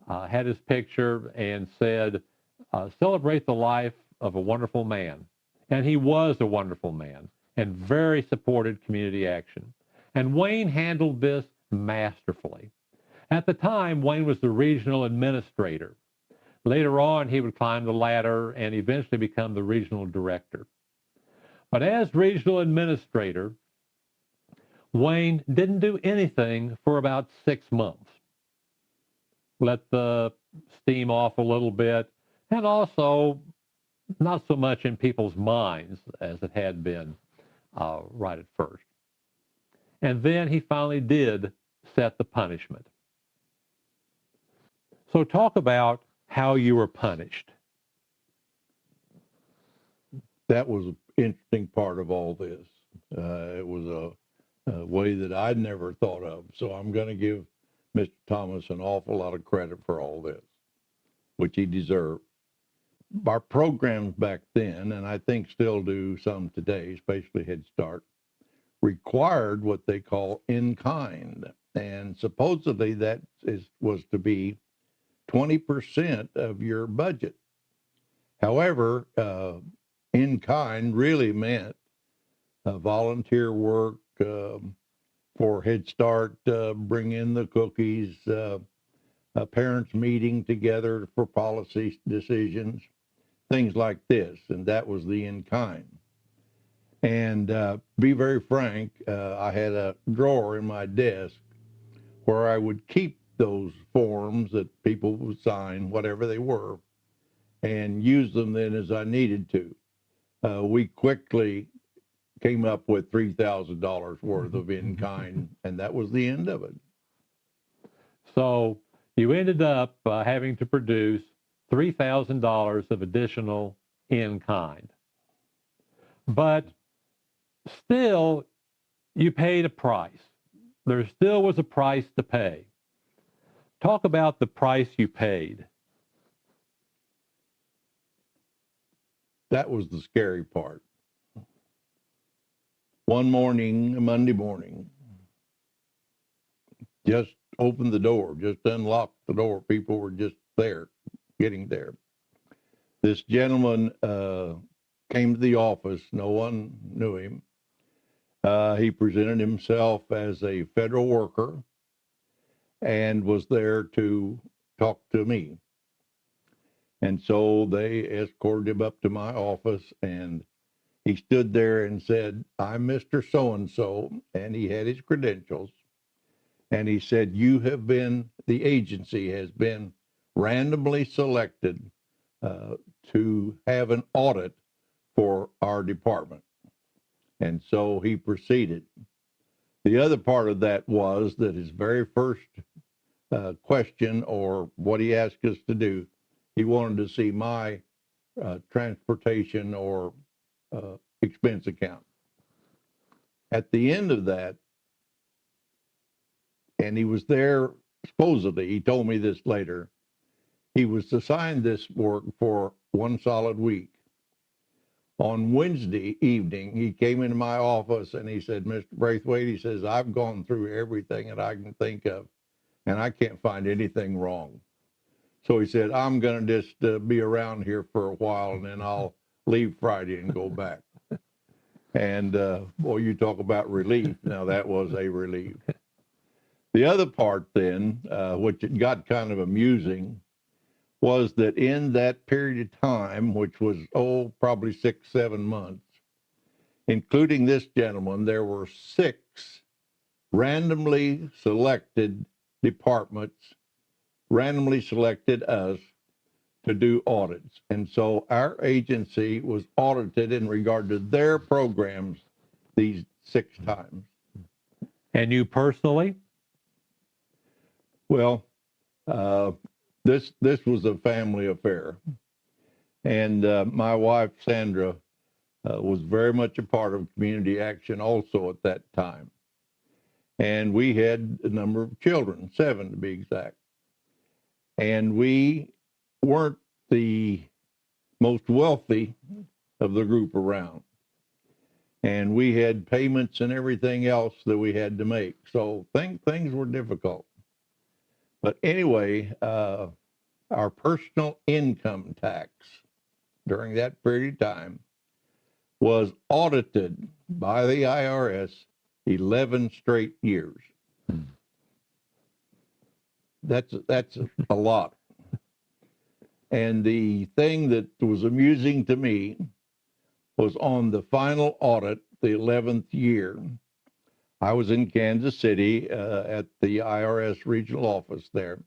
had his picture and said, celebrate the life of a wonderful man. And he was a wonderful man and very supported community action. And Wayne handled this masterfully. At the time, Wayne was the regional administrator. Later on, he would climb the ladder and eventually become the regional director. But as regional administrator, Wayne didn't do anything for about 6 months. Let the steam off a little bit, and also not so much in people's minds as it had been right at first. And then he finally did set the punishment. So talk about how you were punished. That was an interesting part of all this. It was a way that I'd never thought of. So I'm going to give Mr. Thomas an awful lot of credit for all this, which he deserved. Our programs back then, and I think still do some today, especially Head Start, required what they call in kind. And supposedly that was to be 20% of your budget. However, in kind really meant volunteer work for Head Start, bring in the cookies, parents meeting together for policy decisions, things like this. And that was the in kind. And be very frank, I had a drawer in my desk where I would keep those forms that people would sign, whatever they were, and use them then as I needed to. We quickly came up with $3,000 worth of in-kind, and that was the end of it. So you ended up having to produce $3,000 of additional in-kind. But still, you paid a price. There still was a price to pay. Talk about the price you paid. That was the scary part. One morning, Monday morning, just opened the door, just unlocked the door. People were just there, getting there. This gentleman came to the office. No one knew him. He presented himself as a federal worker and was there to talk to me. And so they escorted him up to my office, and he stood there and said, I'm Mr. So-and-so, and he had his credentials. And he said, the agency has been randomly selected to have an audit for our department. And so he proceeded. The other part of that was that his very first question or what he asked us to do. He wanted to see my transportation or expense account. At the end of that, and he was there supposedly, he told me this later, he was assigned this work for one solid week. On Wednesday evening, he came into my office and he said, Mr. Braithwait, he says, I've gone through everything that I can think of, and I can't find anything wrong. So he said, I'm going to just be around here for a while, and then I'll leave Friday and go back. And boy, you talk about relief. Now, that was a relief. The other part then, which it got kind of amusing, was that in that period of time, which was, probably 6-7 months, including this gentleman, there were 6 randomly selected departments, randomly selected us to do audits. And so our agency was audited in regard to their programs these 6 times. And you personally? Well, this was a family affair. And my wife, Sandra, was very much a part of community action also at that time. And we had a number of children, 7 to be exact. And we weren't the most wealthy of the group around. And we had payments and everything else that we had to make. So things were difficult. But anyway, our personal income tax during that period of time was audited by the IRS 11 straight years. That's a lot. And the thing that was amusing to me was on the final audit, the 11th year, I was in Kansas City at the IRS regional office there.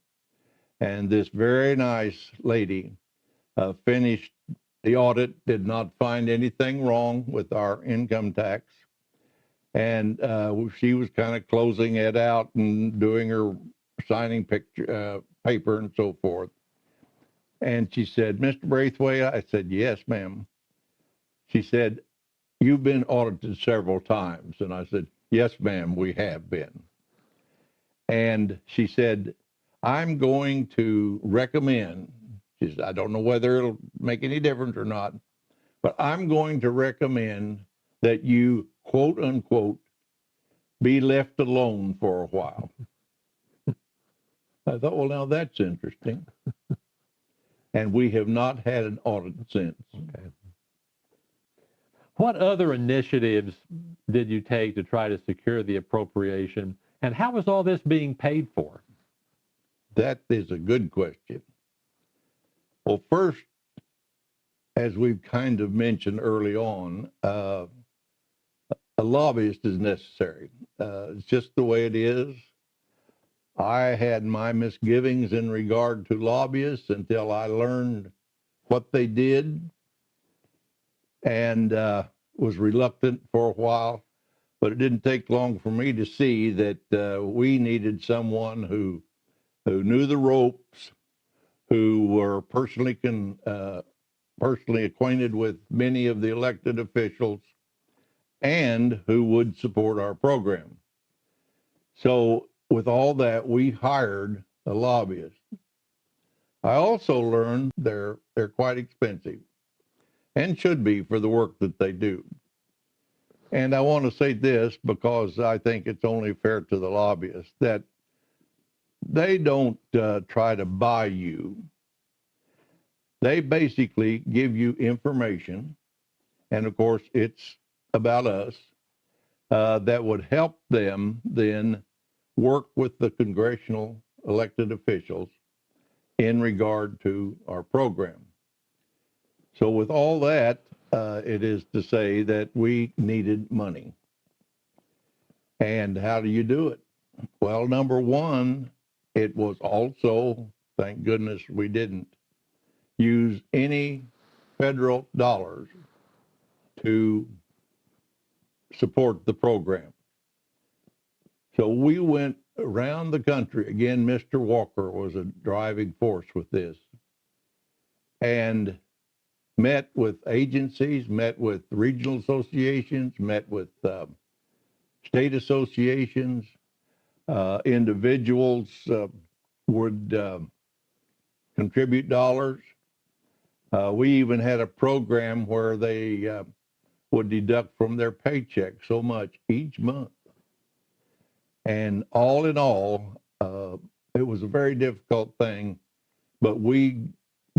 And this very nice lady finished the audit, did not find anything wrong with our income tax. And she was kind of closing it out and doing her signing paper and so forth. And she said, Mr. Braithwait, I said, yes, ma'am. She said, you've been audited several times. And I said, yes, ma'am, we have been. And she said, I'm going to recommend, she said, I don't know whether it'll make any difference or not, but I'm going to recommend that you, quote unquote, be left alone for a while. I thought, well, now that's interesting. And we have not had an audit since. Okay. What other initiatives did you take to try to secure the appropriation, and how was all this being paid for? That is a good question. Well, first, as we've kind of mentioned early on, a lobbyist is necessary. It's just the way it is. I had my misgivings in regard to lobbyists until I learned what they did, and was reluctant for a while. But it didn't take long for me to see that we needed someone who knew the ropes, who were personally acquainted with many of the elected officials, and who would support our program. So with all that, we hired a lobbyist. I also learned they're quite expensive and should be for the work that they do. And I want to say this because I think it's only fair to the lobbyists that they don't try to buy you. They basically give you information, and of course it's about us, that would help them then work with the congressional elected officials in regard to our program. So with all that, it is to say that we needed money. And how do you do it? Well, number one, it was also, thank goodness we didn't, use any federal dollars to support the program. So we went around the country. Again, Mr. Walker was a driving force with this, and met with agencies, met with regional associations, met with state associations. Individuals would contribute dollars. We even had a program where they would deduct from their paycheck so much each month. And all in all, it was a very difficult thing, but we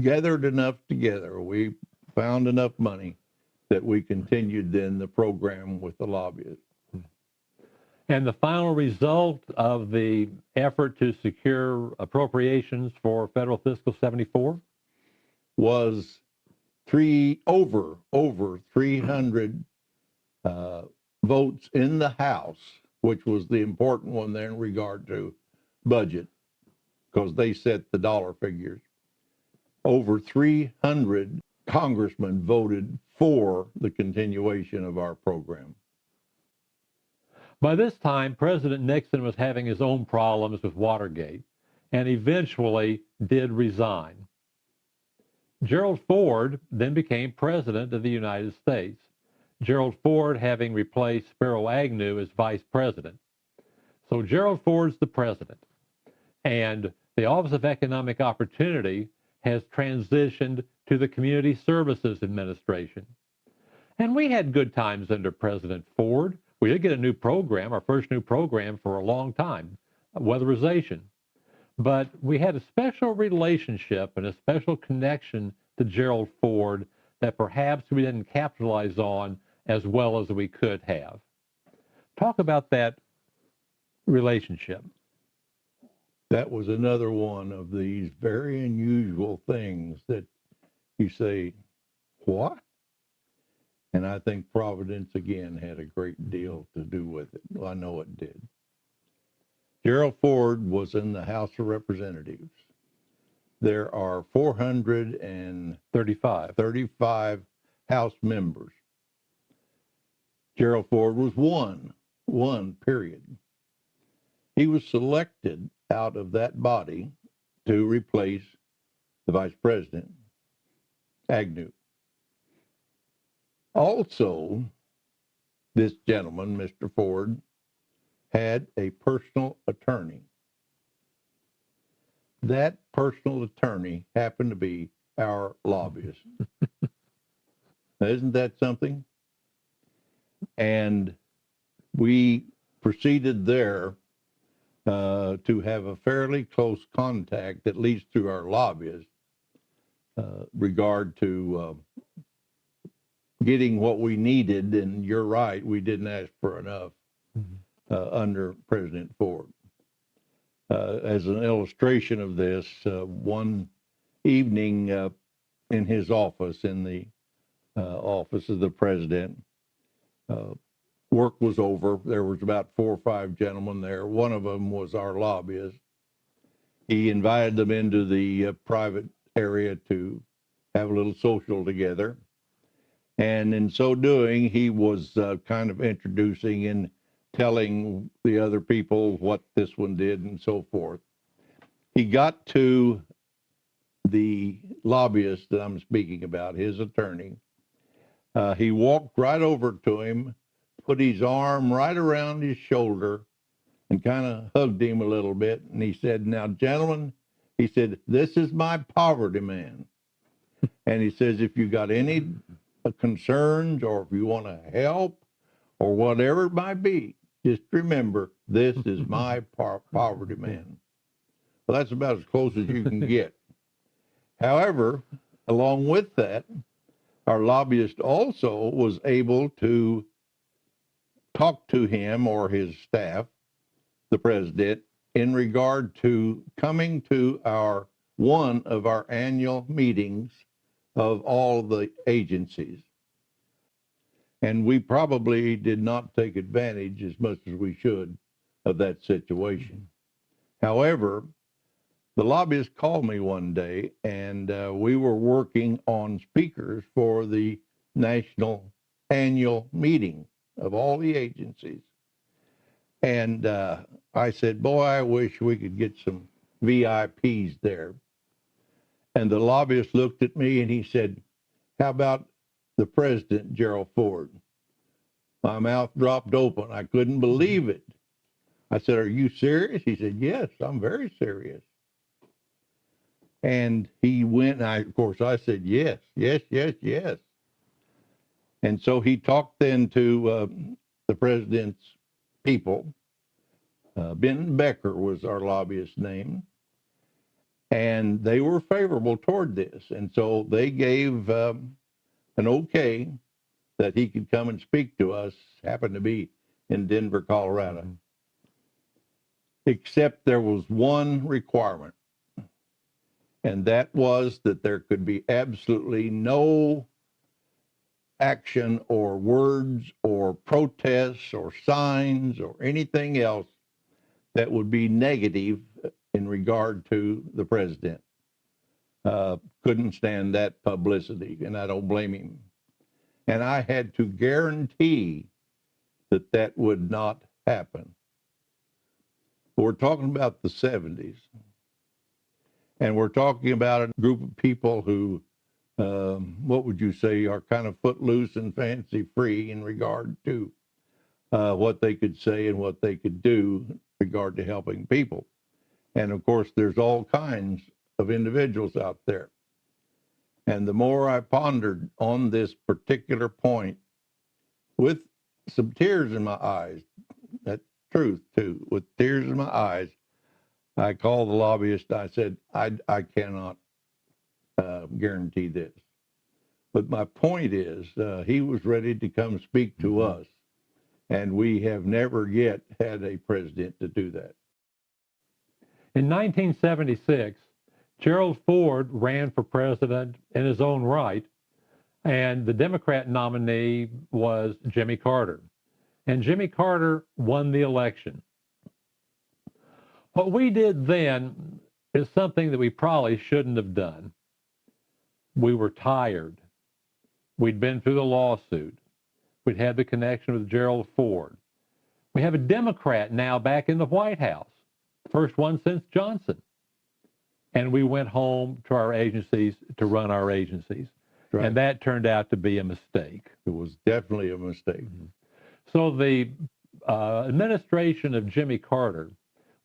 gathered enough together. We found enough money that we continued then the program with the lobbyists. And the final result of the effort to secure appropriations for federal fiscal 74 was over 300 votes in the House, which was the important one there in regard to budget, because they set the dollar figures. Over 300 congressmen voted for the continuation of our program. By this time, President Nixon was having his own problems with Watergate and eventually did resign. Gerald Ford then became President of the United States, Gerald Ford having replaced Spiro Agnew as Vice President. So Gerald Ford's the President, and the Office of Economic Opportunity has transitioned to the Community Services Administration. And we had good times under President Ford. We did get a new program, our first new program for a long time, weatherization. But we had a special relationship and a special connection to Gerald Ford that perhaps we didn't capitalize on as well as we could have. Talk about that relationship. That was another one of these very unusual things that you say, what? And I think Providence, again, had a great deal to do with it. Well, I know it did. Gerald Ford was in the House of Representatives. There are 435 House members. Gerald Ford was one, period. He was selected out of that body to replace the Vice President, Agnew. Also, this gentleman, Mr. Ford, had a personal attorney. That personal attorney happened to be our lobbyist. Now, isn't that something? And we proceeded there to have a fairly close contact, at least through our lobbyist, regard to getting what we needed. And you're right, we didn't ask for enough under President Ford. As an illustration of this, one evening in his office, in the office of the president, work was over. There was about 4 or 5 gentlemen there. One of them was our lobbyist. He invited them into the private area to have a little social together. And in so doing, he was kind of introducing and telling the other people what this one did and so forth. He got to the lobbyist that I'm speaking about, his attorney. He walked right over to him, put his arm right around his shoulder, and kind of hugged him a little bit. And he said, "Now, gentlemen," he said, "this is my poverty man." And he says, "If you got any concerns or if you want to help or whatever it might be, just remember, this is my poverty man." Well, that's about as close as you can get. However, along with that, our lobbyist also was able to talk to him or his staff, the president, in regard to coming to one of our annual meetings of all the agencies. And we probably did not take advantage as much as we should of that situation. However, the lobbyist called me one day, and we were working on speakers for the national annual meeting of all the agencies. And I said, boy, I wish we could get some VIPs there. And the lobbyist looked at me and he said, how about the president, Gerald Ford? My mouth dropped open. I couldn't believe it. I said, are you serious? He said, yes, I'm very serious. And he went, and of course, I said, yes, yes, yes, yes. And so he talked then to the president's people. Benton Becker was our lobbyist's name. And they were favorable toward this. And so they gave an okay that he could come and speak to us, happened to be in Denver, Colorado. Mm-hmm. Except there was one requirement, and that was that there could be absolutely no action or words or protests or signs or anything else that would be negative in regard to the president. Couldn't stand that publicity, and I don't blame him. And I had to guarantee that that would not happen. We're talking about the 70s, and we're talking about a group of people who, what would you say, are kind of footloose and fancy free in regard to what they could say and what they could do in regard to helping people. And of course, there's all kinds of individuals out there. And the more I pondered on this particular point, with some tears in my eyes, that's truth too, with tears in my eyes, I called the lobbyist. I said, I cannot guarantee this. But my point is, he was ready to come speak to us, and we have never yet had a president to do that. In 1976, Gerald Ford ran for president in his own right, and the Democrat nominee was Jimmy Carter. And Jimmy Carter won the election. What we did then is something that we probably shouldn't have done. We were tired. We'd been through the lawsuit. We'd had the connection with Gerald Ford. We have a Democrat now back in the White House, first one since Johnson. And we went home to our agencies to run our agencies. Right. And that turned out to be a mistake. It was definitely a mistake. Mm-hmm. So the administration of Jimmy Carter,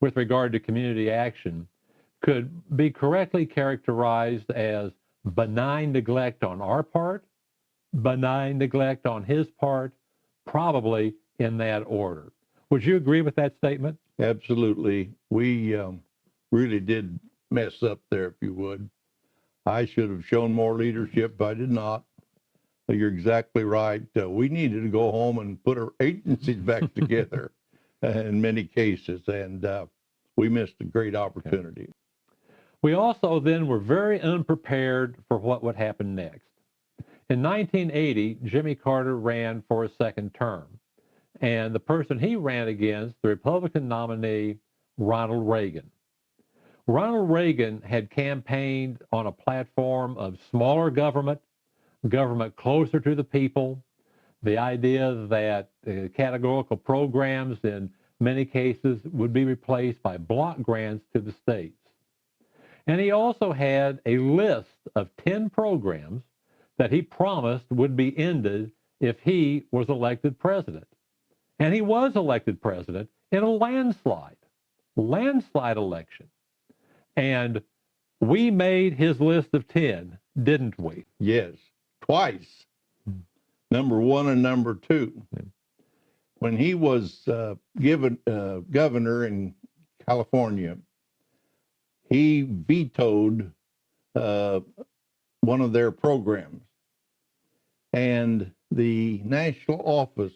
with regard to community action, could be correctly characterized as benign neglect on our part, benign neglect on his part, probably in that order. Would you agree with that statement? Absolutely. We really did mess up there, if you would. I should have shown more leadership. I did not. You're exactly right. We needed to go home and put our agencies back together in many cases, and we missed a great opportunity. Okay. We also then were very unprepared for what would happen next. In 1980, Jimmy Carter ran for a second term, and the person he ran against, the Republican nominee, Ronald Reagan. Ronald Reagan had campaigned on a platform of smaller government, government closer to the people, the idea that categorical programs in many cases would be replaced by block grants to the states. And he also had a list of 10 programs that he promised would be ended if he was elected president. And he was elected president in a landslide election. And we made his list of 10, didn't we? Yes, twice. Number 1 and number 2. When he was given governor in California, he vetoed one of their programs. And the national office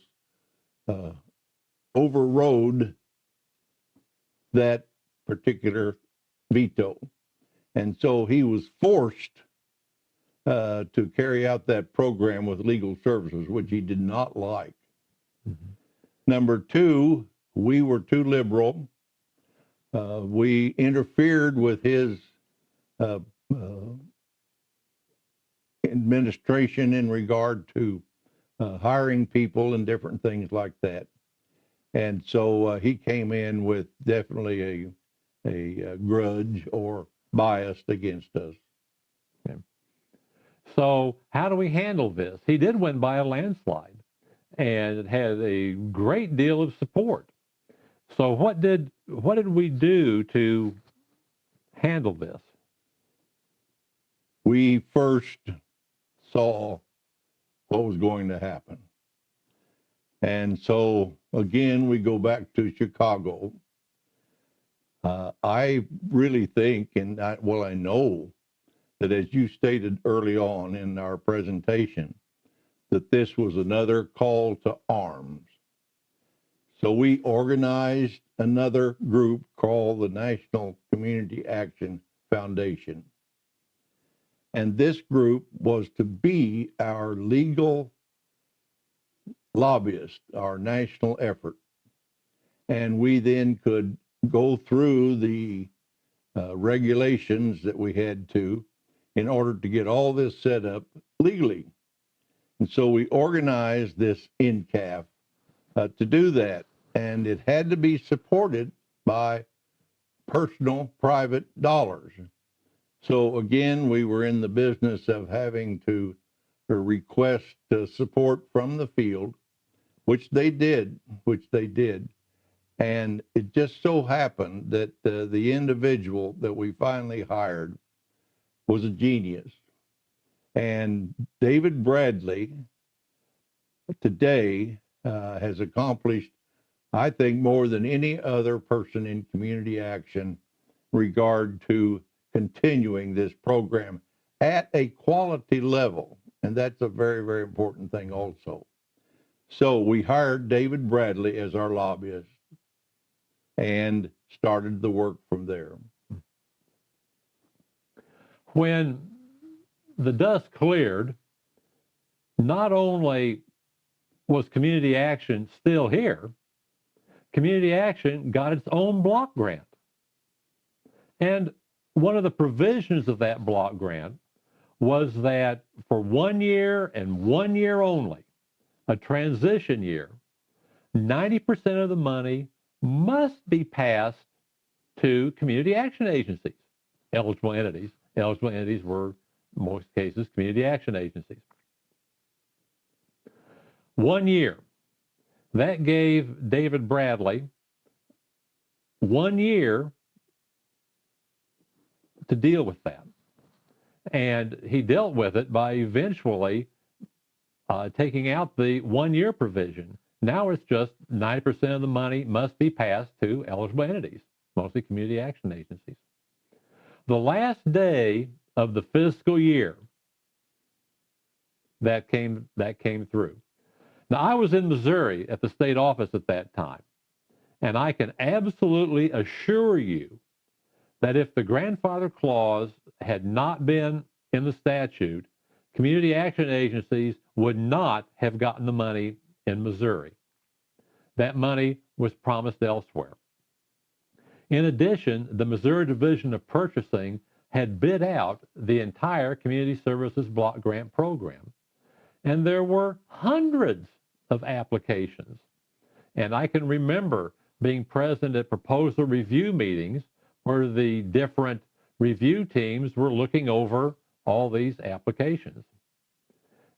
overrode that particular veto. And so he was forced to carry out that program with legal services, which he did not like. Mm-hmm. Number 2, we were too liberal. We interfered with his administration in regard to hiring people and different things like that. And so he came in with definitely a grudge or bias against us. Okay. So how do we handle this? He did win by a landslide, and it had a great deal of support. So what did we do to handle this? We first saw what was going to happen. And so again, we go back to Chicago. I really think, and I know that as you stated early on in our presentation, that this was another call to arms. So we organized another group called the National Community Action Foundation. And this group was to be our legal lobbyist, our national effort. And we then could go through the regulations that we had to in order to get all this set up legally. And so we organized this NCAF to do that. And it had to be supported by personal, private dollars. So again, we were in the business of having to request support from the field, which they did. And it just so happened that the individual that we finally hired was a genius. And David Bradley today has accomplished, I think, more than any other person in community action regard to continuing this program at a quality level. And that's a very, very important thing also. So we hired David Bradley as our lobbyist and started the work from there. When the dust cleared, not only was community action still here, community action got its own block grant. And one of the provisions of that block grant was that for 1 year and 1 year only, a transition year, 90% of the money must be passed to community action agencies, eligible entities. Eligible entities were, in most cases, community action agencies. 1 year. That gave David Bradley 1 year to deal with that. And he dealt with it by eventually taking out the 1 year provision. Now it's just 90% of the money must be passed to eligible entities, mostly community action agencies. The last day of the fiscal year that came through. Now, I was in Missouri at the state office at that time, and I can absolutely assure you that if the grandfather clause had not been in the statute, community action agencies would not have gotten the money in Missouri. That money was promised elsewhere. In addition, the Missouri Division of Purchasing had bid out the entire Community Services Block Grant Program. And there were hundreds of applications. And I can remember being present at proposal review meetings where the different review teams were looking over all these applications.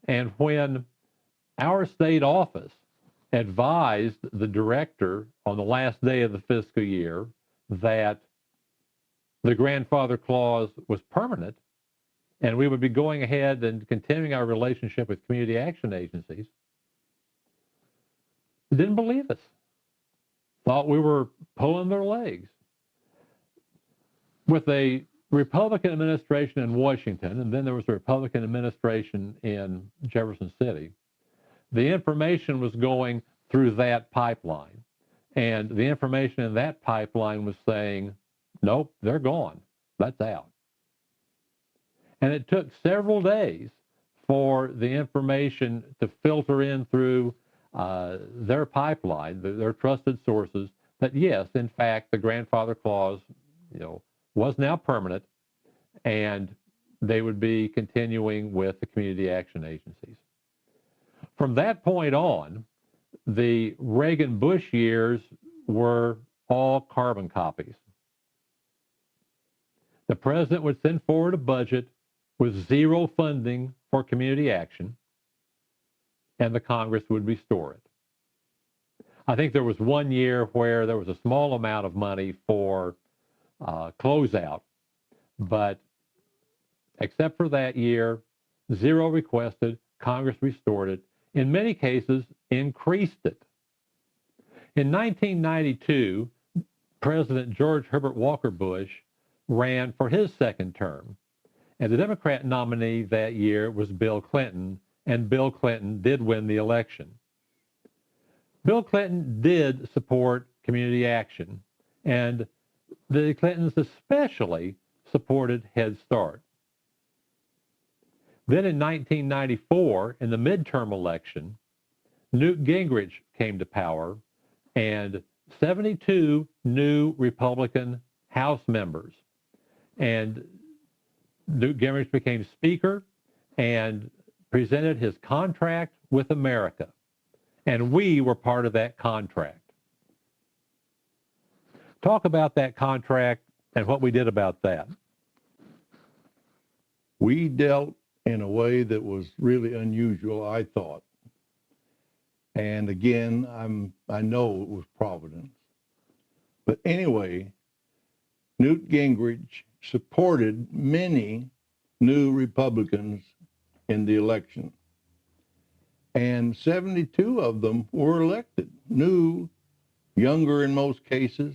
And when our state office advised the director on the last day of the fiscal year that the grandfather clause was permanent and we would be going ahead and continuing our relationship with community action agencies, didn't believe us. Thought we were pulling their legs. With a Republican administration in Washington, and then there was a Republican administration in Jefferson City, the information was going through that pipeline. And the information in that pipeline was saying, nope, they're gone. That's out. And it took several days for the information to filter in through their pipeline, their trusted sources, that yes, in fact, the grandfather clause, was now permanent, and they would be continuing with the community action agencies. From that point on, the Reagan-Bush years were all carbon copies. The president would send forward a budget with zero funding for community action, and the Congress would restore it. I think there was one year where there was a small amount of money for closeout, but except for that year, zero requested, Congress restored it, in many cases increased it. In 1992, President George Herbert Walker Bush ran for his second term, and the Democrat nominee that year was Bill Clinton, and Bill Clinton did win the election. Bill Clinton did support community action, and the Clintons especially supported Head Start. Then in 1994, in the midterm election, Newt Gingrich came to power, and 72 new Republican House members. And Newt Gingrich became Speaker and presented his contract with America. And we were part of that contract. Talk about that contract and what we did about that. We dealt in a way that was really unusual, I thought. And again, I know it was Providence. But anyway, Newt Gingrich supported many new Republicans in the election. And 72 of them were elected, new, younger in most cases,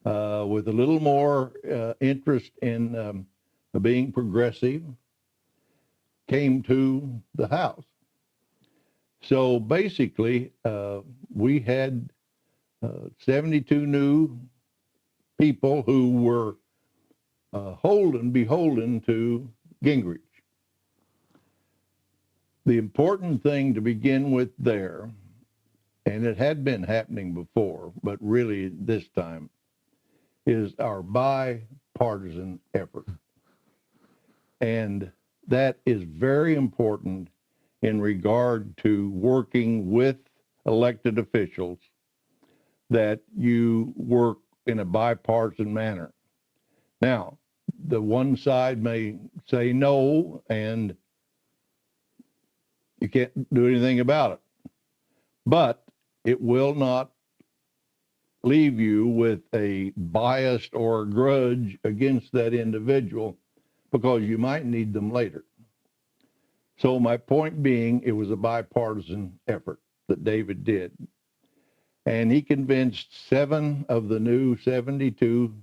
with a little more interest in being progressive, came to the House. So basically, we had 72 new people who were beholden to Gingrich. The important thing to begin with there, and it had been happening before, but really this time, is our bipartisan effort. And that is very important in regard to working with elected officials, that you work in a bipartisan manner. Now, the one side may say no, and you can't do anything about it. But it will not leave you with a bias or a grudge against that individual, because you might need them later. So my point being, it was a bipartisan effort that David did. And he convinced 7 of the new 72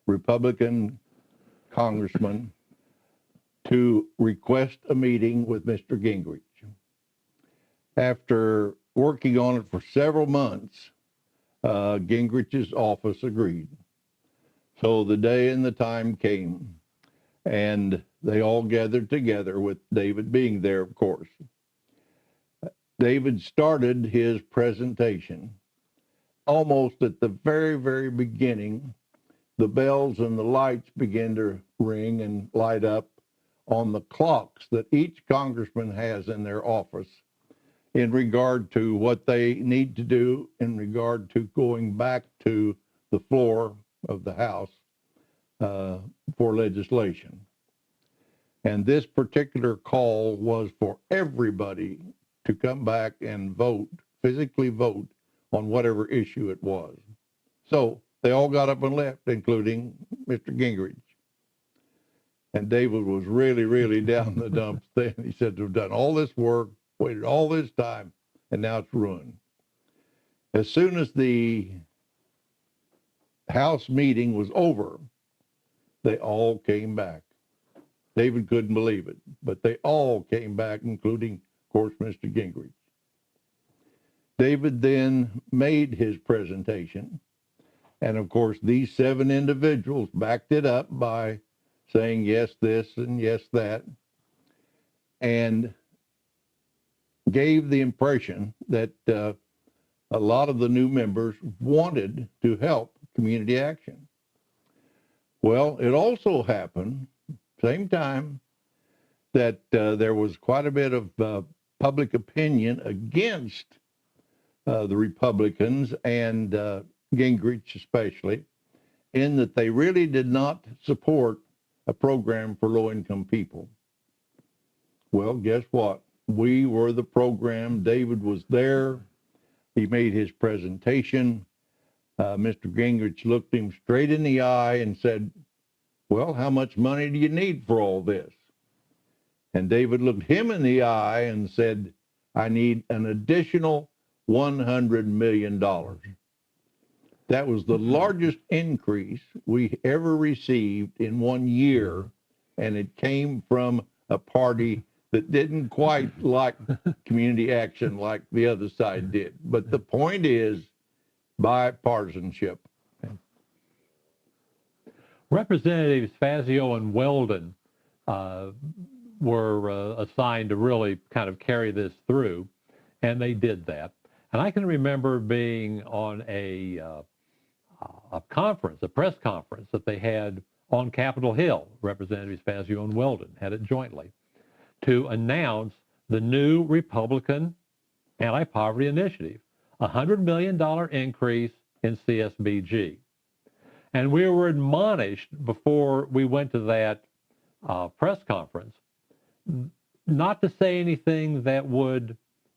Republican congressmen to request a meeting with Mr. Gingrich. After working on it for several months, Gingrich's office agreed. So the day and the time came, and they all gathered together, with David being there, of course. David started his presentation. Almost at the very, very beginning, the bells and the lights began to ring and light up on the clocks that each congressman has in their office in regard to what they need to do in regard to going back to the floor of the House for legislation. And this particular call was for everybody to come back and vote, physically vote, on whatever issue it was. So they all got up and left, including Mr. Gingrich. And David was really, really down the dumps then. He said, we've done all this work, waited all this time, and now it's ruined. As soon as the House meeting was over, they all came back. David couldn't believe it, but they all came back, including, of course, Mr. Gingrich. David then made his presentation, and of course, these 7 individuals backed it up by saying yes this and yes that, and gave the impression that a lot of the new members wanted to help community action. Well, it also happened, same time, that there was quite a bit of public opinion against the Republicans and Gingrich especially, in that they really did not support a program for low-income people. Well, guess what? We were the program. David was there. He made his presentation. Mr. Gingrich looked him straight in the eye and said, well, how much money do you need for all this? And David looked him in the eye and said, I need an additional $100 million. That was the largest increase we ever received in 1 year, and it came from a party that didn't quite like community action like the other side did. But the point is bipartisanship. Representatives Fazio and Weldon were assigned to really kind of carry this through, and they did that. And I can remember being on a conference, a press conference that they had on Capitol Hill. Representatives Fazio and Weldon had it jointly to announce the new Republican Anti-Poverty Initiative, a $100 million increase in CSBG. And we were admonished before we went to that press conference not to say anything that would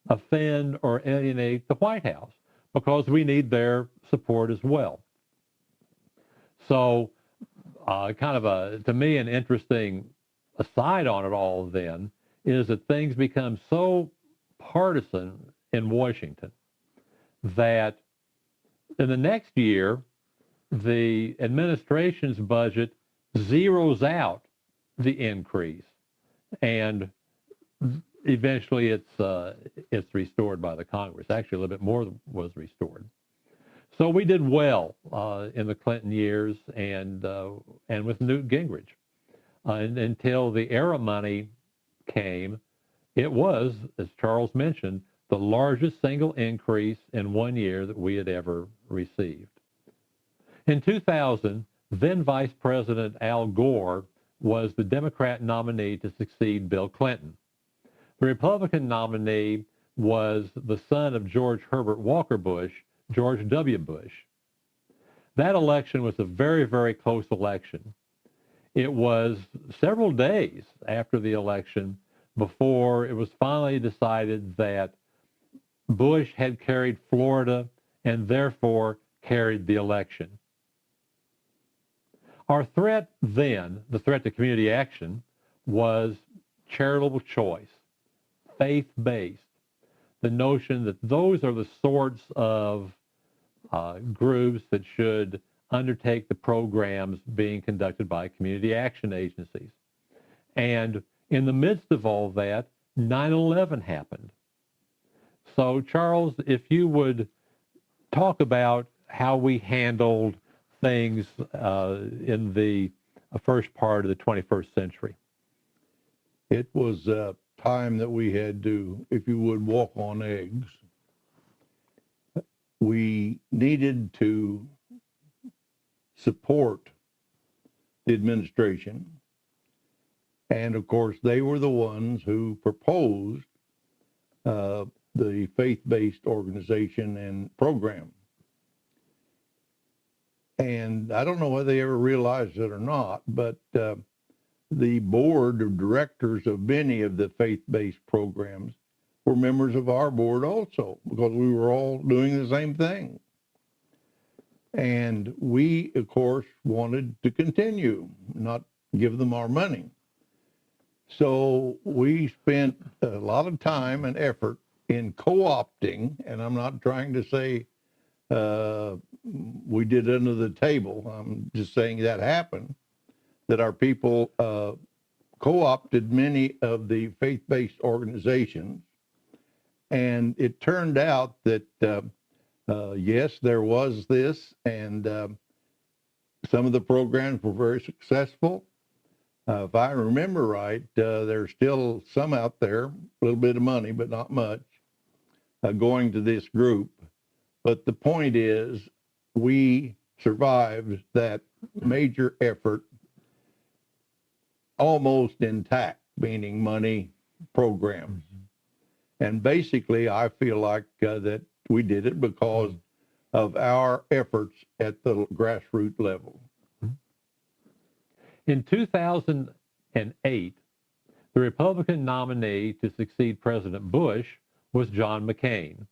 offend or alienate the White House, because we need their support as well. So kind of to me, an interesting aside on it all then is that things become so partisan in Washington that in the next year, the administration's budget zeroes out the increase, and eventually it's restored by the Congress. Actually, a little bit more was restored. So we did well in the Clinton years and with Newt Gingrich until the era money came. It was, as Charles mentioned, the largest single increase in 1 year that we had ever received. In 2000, then Vice President Al Gore was the Democrat nominee to succeed Bill Clinton. The Republican nominee was the son of George Herbert Walker Bush, George W. Bush. That election was a very, very close election. It was several days after the election before it was finally decided that Bush had carried Florida and therefore carried the election. Our threat then, the threat to community action, was charitable choice, faith-based. The notion that those are the sorts of groups that should undertake the programs being conducted by community action agencies. And in the midst of all that, 9/11 happened. So, Charles, if you would talk about how we handled things in the first part of the 21st century. It was a time that we had to, if you would, walk on eggs. We needed to support the administration. And of course, they were the ones who proposed the faith-based organization and program. And I don't know whether they ever realized it or not, but the board of directors of many of the faith-based programs were members of our board also, because we were all doing the same thing. And we, of course, wanted to continue, not give them our money. So we spent a lot of time and effort in co-opting, and I'm not trying to say we did under the table. I'm just saying that happened, that our people co-opted many of the faith-based organizations. And it turned out that, yes, there was this, and some of the programs were very successful. If I remember right, there's still some out there, a little bit of money, but not much, going to this group. But the point is, we survived that major effort almost intact, meaning money, programs. And basically, I feel like that We did it because of our efforts at the grassroots level. In 2008, the Republican nominee to succeed President Bush was John McCain,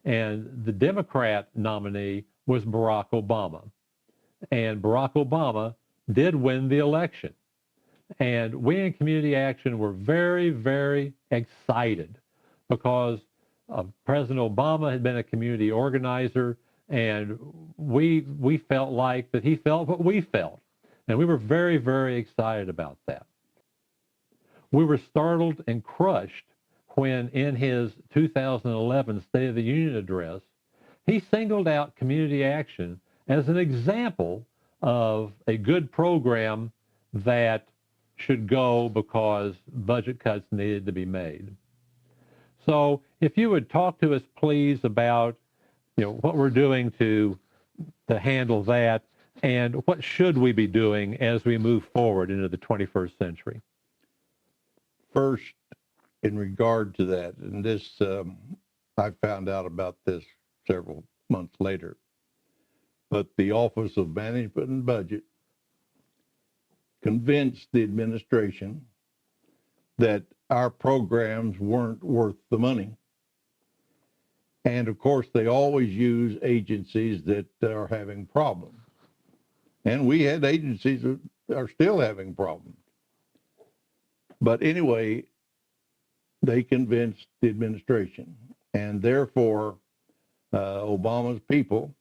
and the Democrat nominee was Barack Obama. And Barack Obama did win the election. And we in Community Action were very, very excited because President Obama had been a community organizer, and we felt like that he felt what we felt. And we were very, very excited about that. We were startled and crushed when, in his 2011 State of the Union address, he singled out Community Action as an example of a good program that should go because budget cuts needed to be made. So if you would talk to us, please, about what we're doing to handle that, and what should we be doing as we move forward into the 21st century. First, in regard to that, and this, I found out about this several months later, but the Office of Management and Budget convinced the administration that our programs weren't worth the money. And of course, they always use agencies that are having problems. And we had agencies that are still having problems. But anyway, they convinced the administration. And therefore, Obama's people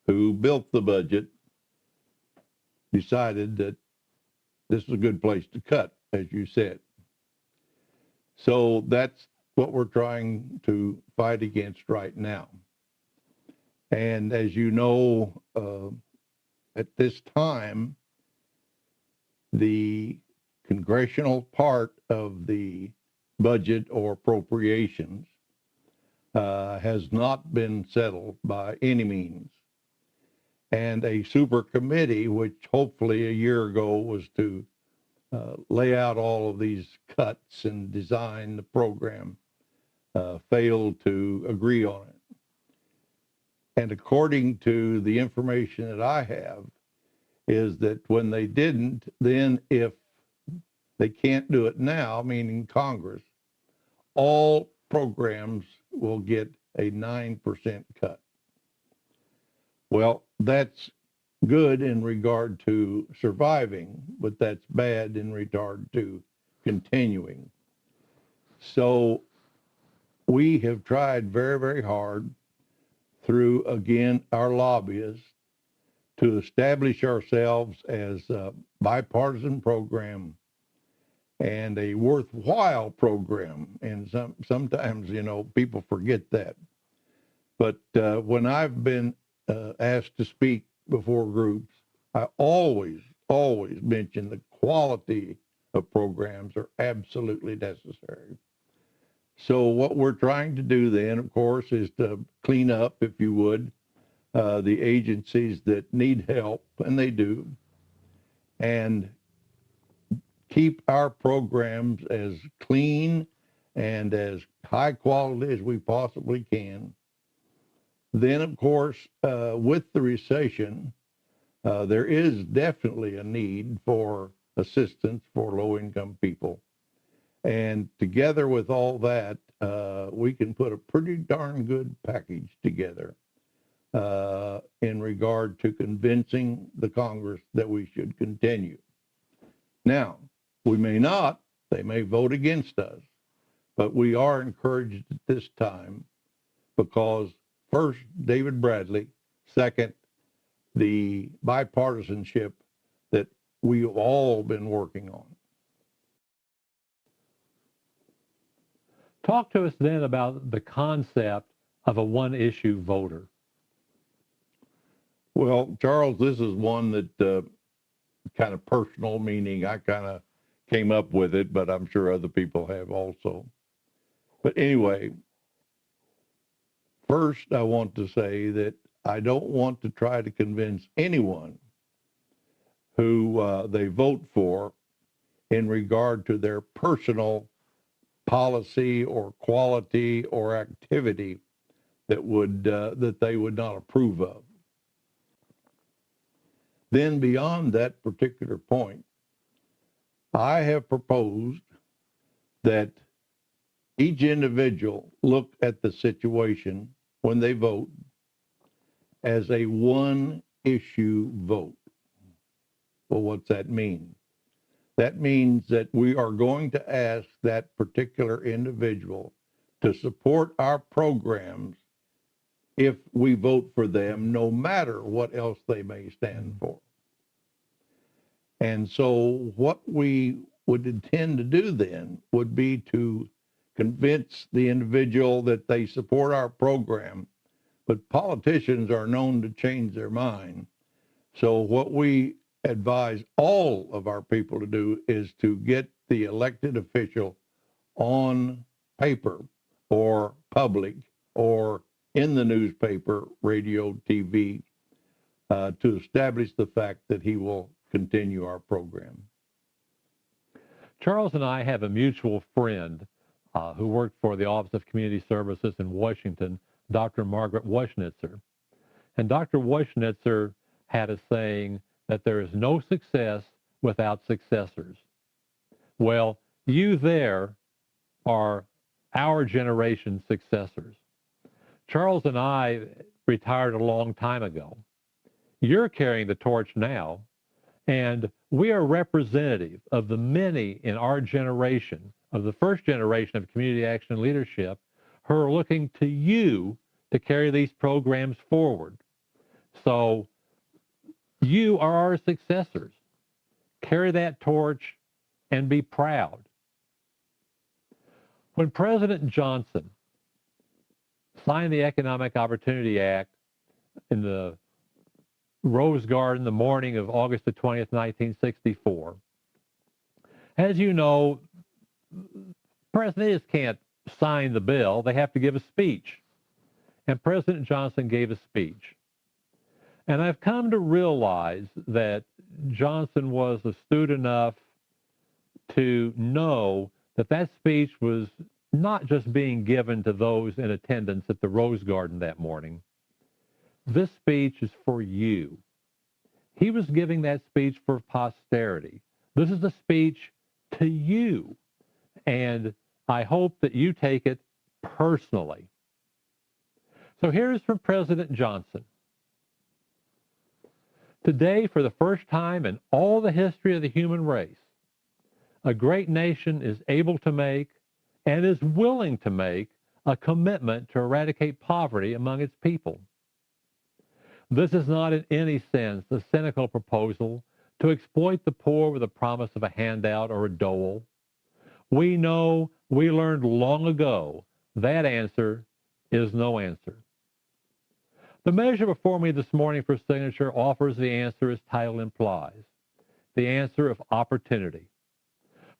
who built the budget decided that this is a good place to cut, as you said. So that's what we're trying to fight against right now. And as you know, at this time, the congressional part of the budget or appropriations has not been settled by any means. And a super committee, which hopefully a year ago was to lay out all of these cuts and design the program, failed to agree on it. And according to the information that I have, is that when they didn't, then if they can't do it now, meaning Congress, all programs will get a 9% cut. Well, that's good in regard to surviving, but that's bad in regard to continuing. So we have tried very, very hard through, again, our lobbyists to establish ourselves as a bipartisan program and a worthwhile program. And sometimes, people forget that. But when I've been asked to speak before groups, I always mention the quality of programs are absolutely necessary. So what we're trying to do then, of course, is to clean up, if you would, the agencies that need help, and they do, and keep our programs as clean and as high quality as we possibly can. Then, of course, with the recession, there is definitely a need for assistance for low-income people. And together with all that, we can put a pretty darn good package together in regard to convincing the Congress that we should continue. Now, we may not, they may vote against us, but we are encouraged at this time because first, David Bradley, second, the bipartisanship that we've all been working on. Talk to us then about the concept of a one-issue voter. Well, Charles, this is one that kind of personal, meaning I kind of came up with it, but I'm sure other people have also. But anyway, first I want to say that I don't want to try to convince anyone who they vote for in regard to their personal policy or quality or activity that they would not approve of. Then beyond that particular point, I have proposed that each individual look at the situation when they vote as a one-issue vote. Well, what's that mean? That means that we are going to ask that particular individual to support our programs if we vote for them, no matter what else they may stand for. And so what we would intend to do then would be to convince the individual that they support our program, but politicians are known to change their mind. So what we advise all of our people to do is to get the elected official on paper or public or in the newspaper, radio, TV, to establish the fact that he will continue our program. Charles and I have a mutual friend who worked for the Office of Community Services in Washington, Dr. Margaret Waschnitzer. And Dr. Waschnitzer had a saying that there is no success without successors. Well, you there are our generation's successors. Charles and I retired a long time ago. You're carrying the torch now, and we are representative of the many in our generation, of the first generation of community action leadership, who are looking to you to carry these programs forward. So you are our successors. Carry that torch and be proud. When President Johnson signed the Economic Opportunity Act in the Rose Garden the morning of August the 20th, 1964, as you know, presidents can't sign the bill. They have to give a speech. And President Johnson gave a speech. And I've come to realize that Johnson was astute enough to know that that speech was not just being given to those in attendance at the Rose Garden that morning. This speech is for you. He was giving that speech for posterity. This is a speech to you. And I hope that you take it personally. So here's from President Johnson. Today, for the first time in all the history of the human race, a great nation is able to make and is willing to make a commitment to eradicate poverty among its people. This is not in any sense a cynical proposal to exploit the poor with the promise of a handout or a dole. We know, we learned long ago, that answer is no answer. The measure before me this morning for signature offers the answer its title implies, the answer of opportunity.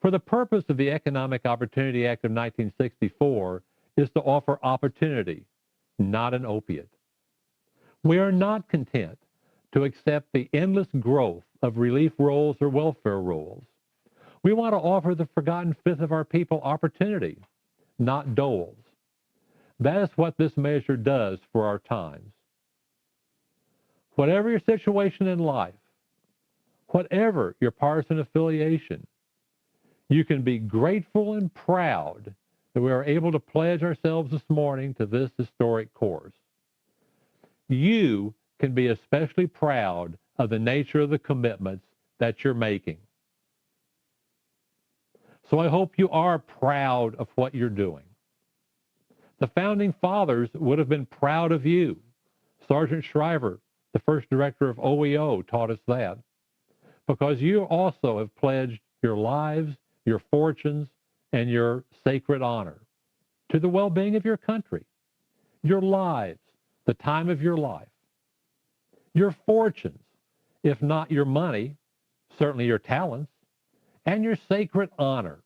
For the purpose of the Economic Opportunity Act of 1964 is to offer opportunity, not an opiate. We are not content to accept the endless growth of relief rolls or welfare rolls. We want to offer the forgotten fifth of our people opportunity, not doles. That is what this measure does for our times. Whatever your situation in life, whatever your partisan affiliation, you can be grateful and proud that we are able to pledge ourselves this morning to this historic course. You can be especially proud of the nature of the commitments that you're making. So I hope you are proud of what you're doing. The founding fathers would have been proud of you. Sergeant Shriver, the first director of OEO, taught us that, because you also have pledged your lives, your fortunes, and your sacred honor to the well-being of your country, your lives, the time of your life, your fortunes, if not your money, certainly your talents, and your sacred honor.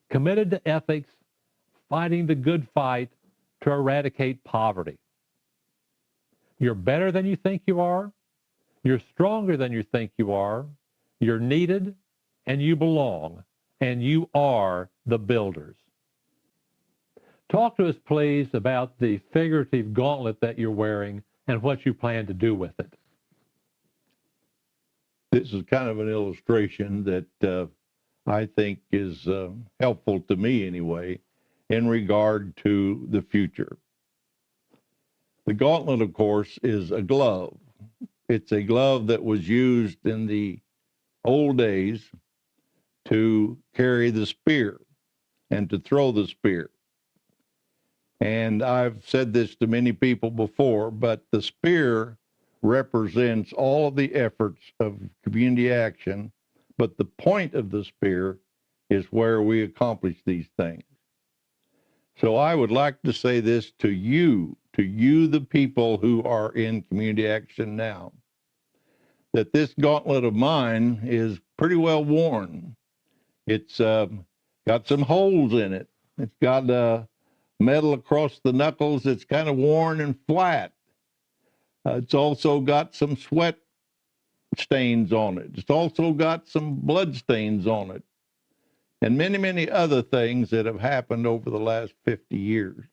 Committed to ethics, fighting the good fight to eradicate poverty. You're better than you think you are. You're stronger than you think you are. You're needed, and you belong, and you are the builders. Talk to us, please, about the figurative gauntlet that you're wearing and what you plan to do with it. This is kind of an illustration that I think is helpful to me anyway in regard to the future. The gauntlet, of course, is a glove. It's a glove that was used in the old days to carry the spear and to throw the spear. And I've said this to many people before, but the spear represents all of the efforts of community action, but the point of the spear is where we accomplish these things. So I would like to say this to you, the people who are in community action now, that this gauntlet of mine is pretty well worn. It's got some holes in it. It's got metal across the knuckles. It's kind of worn and flat. It's also got some sweat stains on it. It's also got some blood stains on it, and many, many other things that have happened over the last 50 years.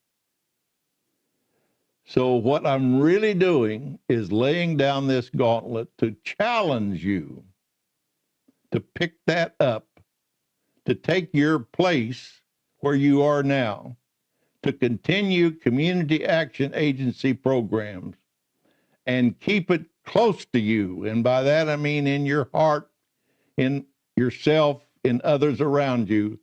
So what I'm really doing is laying down this gauntlet to challenge you to pick that up, to take your place where you are now, to continue community action agency programs and keep it close to you. And by that, I mean in your heart, in yourself, in others around you,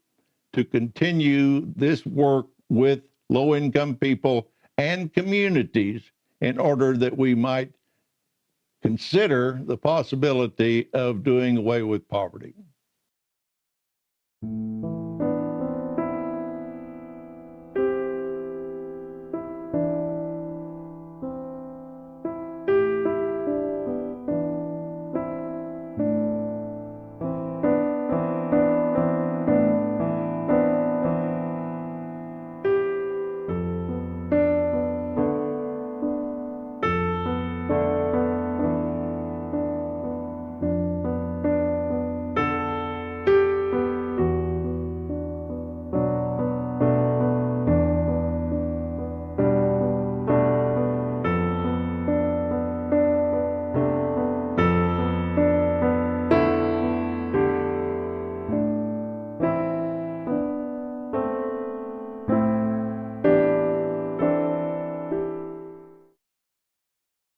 to continue this work with low-income people and communities in order that we might consider the possibility of doing away with poverty.